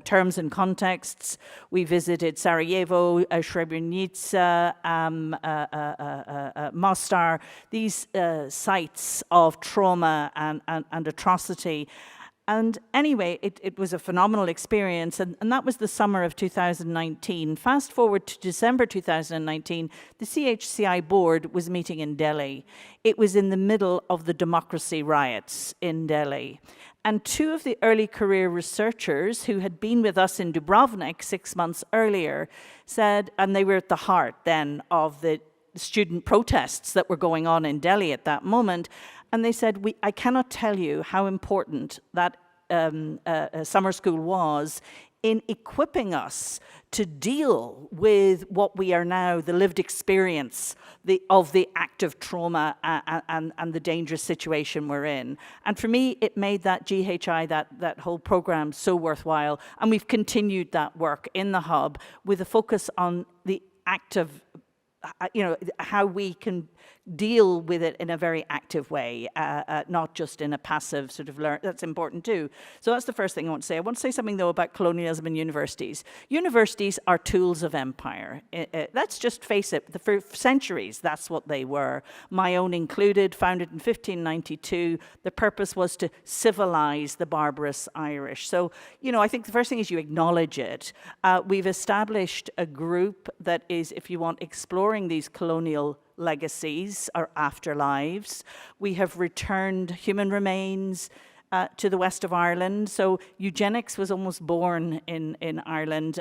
terms and contexts. We visited Sarajevo, Srebrenica, Mostar, these sites of trauma and atrocity. And anyway, it was a phenomenal experience, and that was the summer of 2019. Fast forward to December 2019, the CHCI board was meeting in Delhi. It was in the middle of the democracy riots in Delhi. And 2 of the early career researchers who had been with us in Dubrovnik 6 months earlier said, and they were at the heart then of the student protests that were going on in Delhi at that moment, and they said, I cannot tell you how important that summer school was in equipping us to deal with what we are now, the lived experience of the active trauma and the dangerous situation we're in. And for me, it made that GHI, that whole program, so worthwhile. And we've continued that work in the Hub with a focus on the active, how we can deal with it in a very active way, not just in a passive sort of learn. That's important too. So that's the first thing I want to say. I want to say something though about colonialism and universities. Universities are tools of empire. Let's just face it, for centuries that's what they were. My own included, founded in 1592. The purpose was to civilize the barbarous Irish. So, I think the first thing is you acknowledge it. We've established a group that is, if you want, exploring these colonial legacies or afterlives. We have returned human remains to the west of Ireland. So eugenics was almost born in Ireland,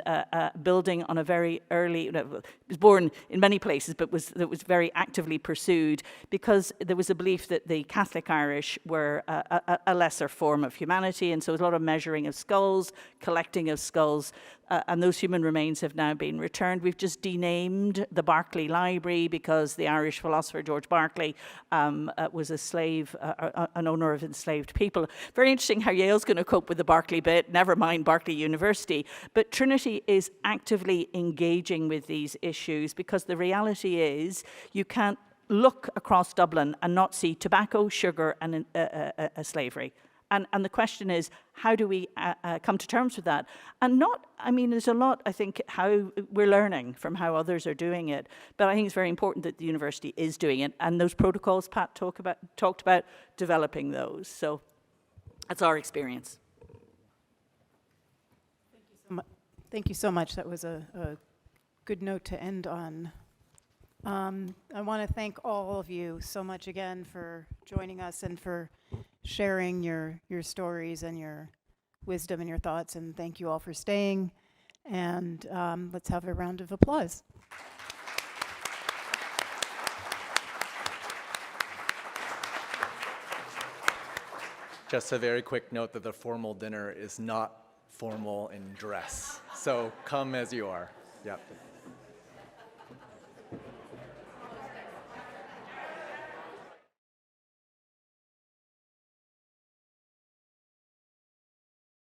building on a very early, it was born in many places, but it was very actively pursued because there was a belief that the Catholic Irish were a lesser form of humanity. And so there was a lot of measuring of skulls, collecting of skulls, and those human remains have now been returned. We've just denamed the Berkeley Library because the Irish philosopher George Berkeley was a slave, an owner of enslaved people. Very interesting how Yale's going to cope with the Berkeley bit, never mind Berkeley University. But Trinity is actively engaging with these issues because the reality is you can't look across Dublin and not see tobacco, sugar, and slavery. And the question is, how do we come to terms with that? And there's a lot, I think, how we're learning from how others are doing it. But I think it's very important that the university is doing it. And those protocols Pat talked about developing those. So that's our experience. Thank you so much. That was a good note to end on. I want to thank all of you so much again for joining us and for sharing your stories and your wisdom and your thoughts. And thank you all for staying. And let's have a round of applause. Just a very quick note that the formal dinner is not formal in dress. So come as you are. Yep.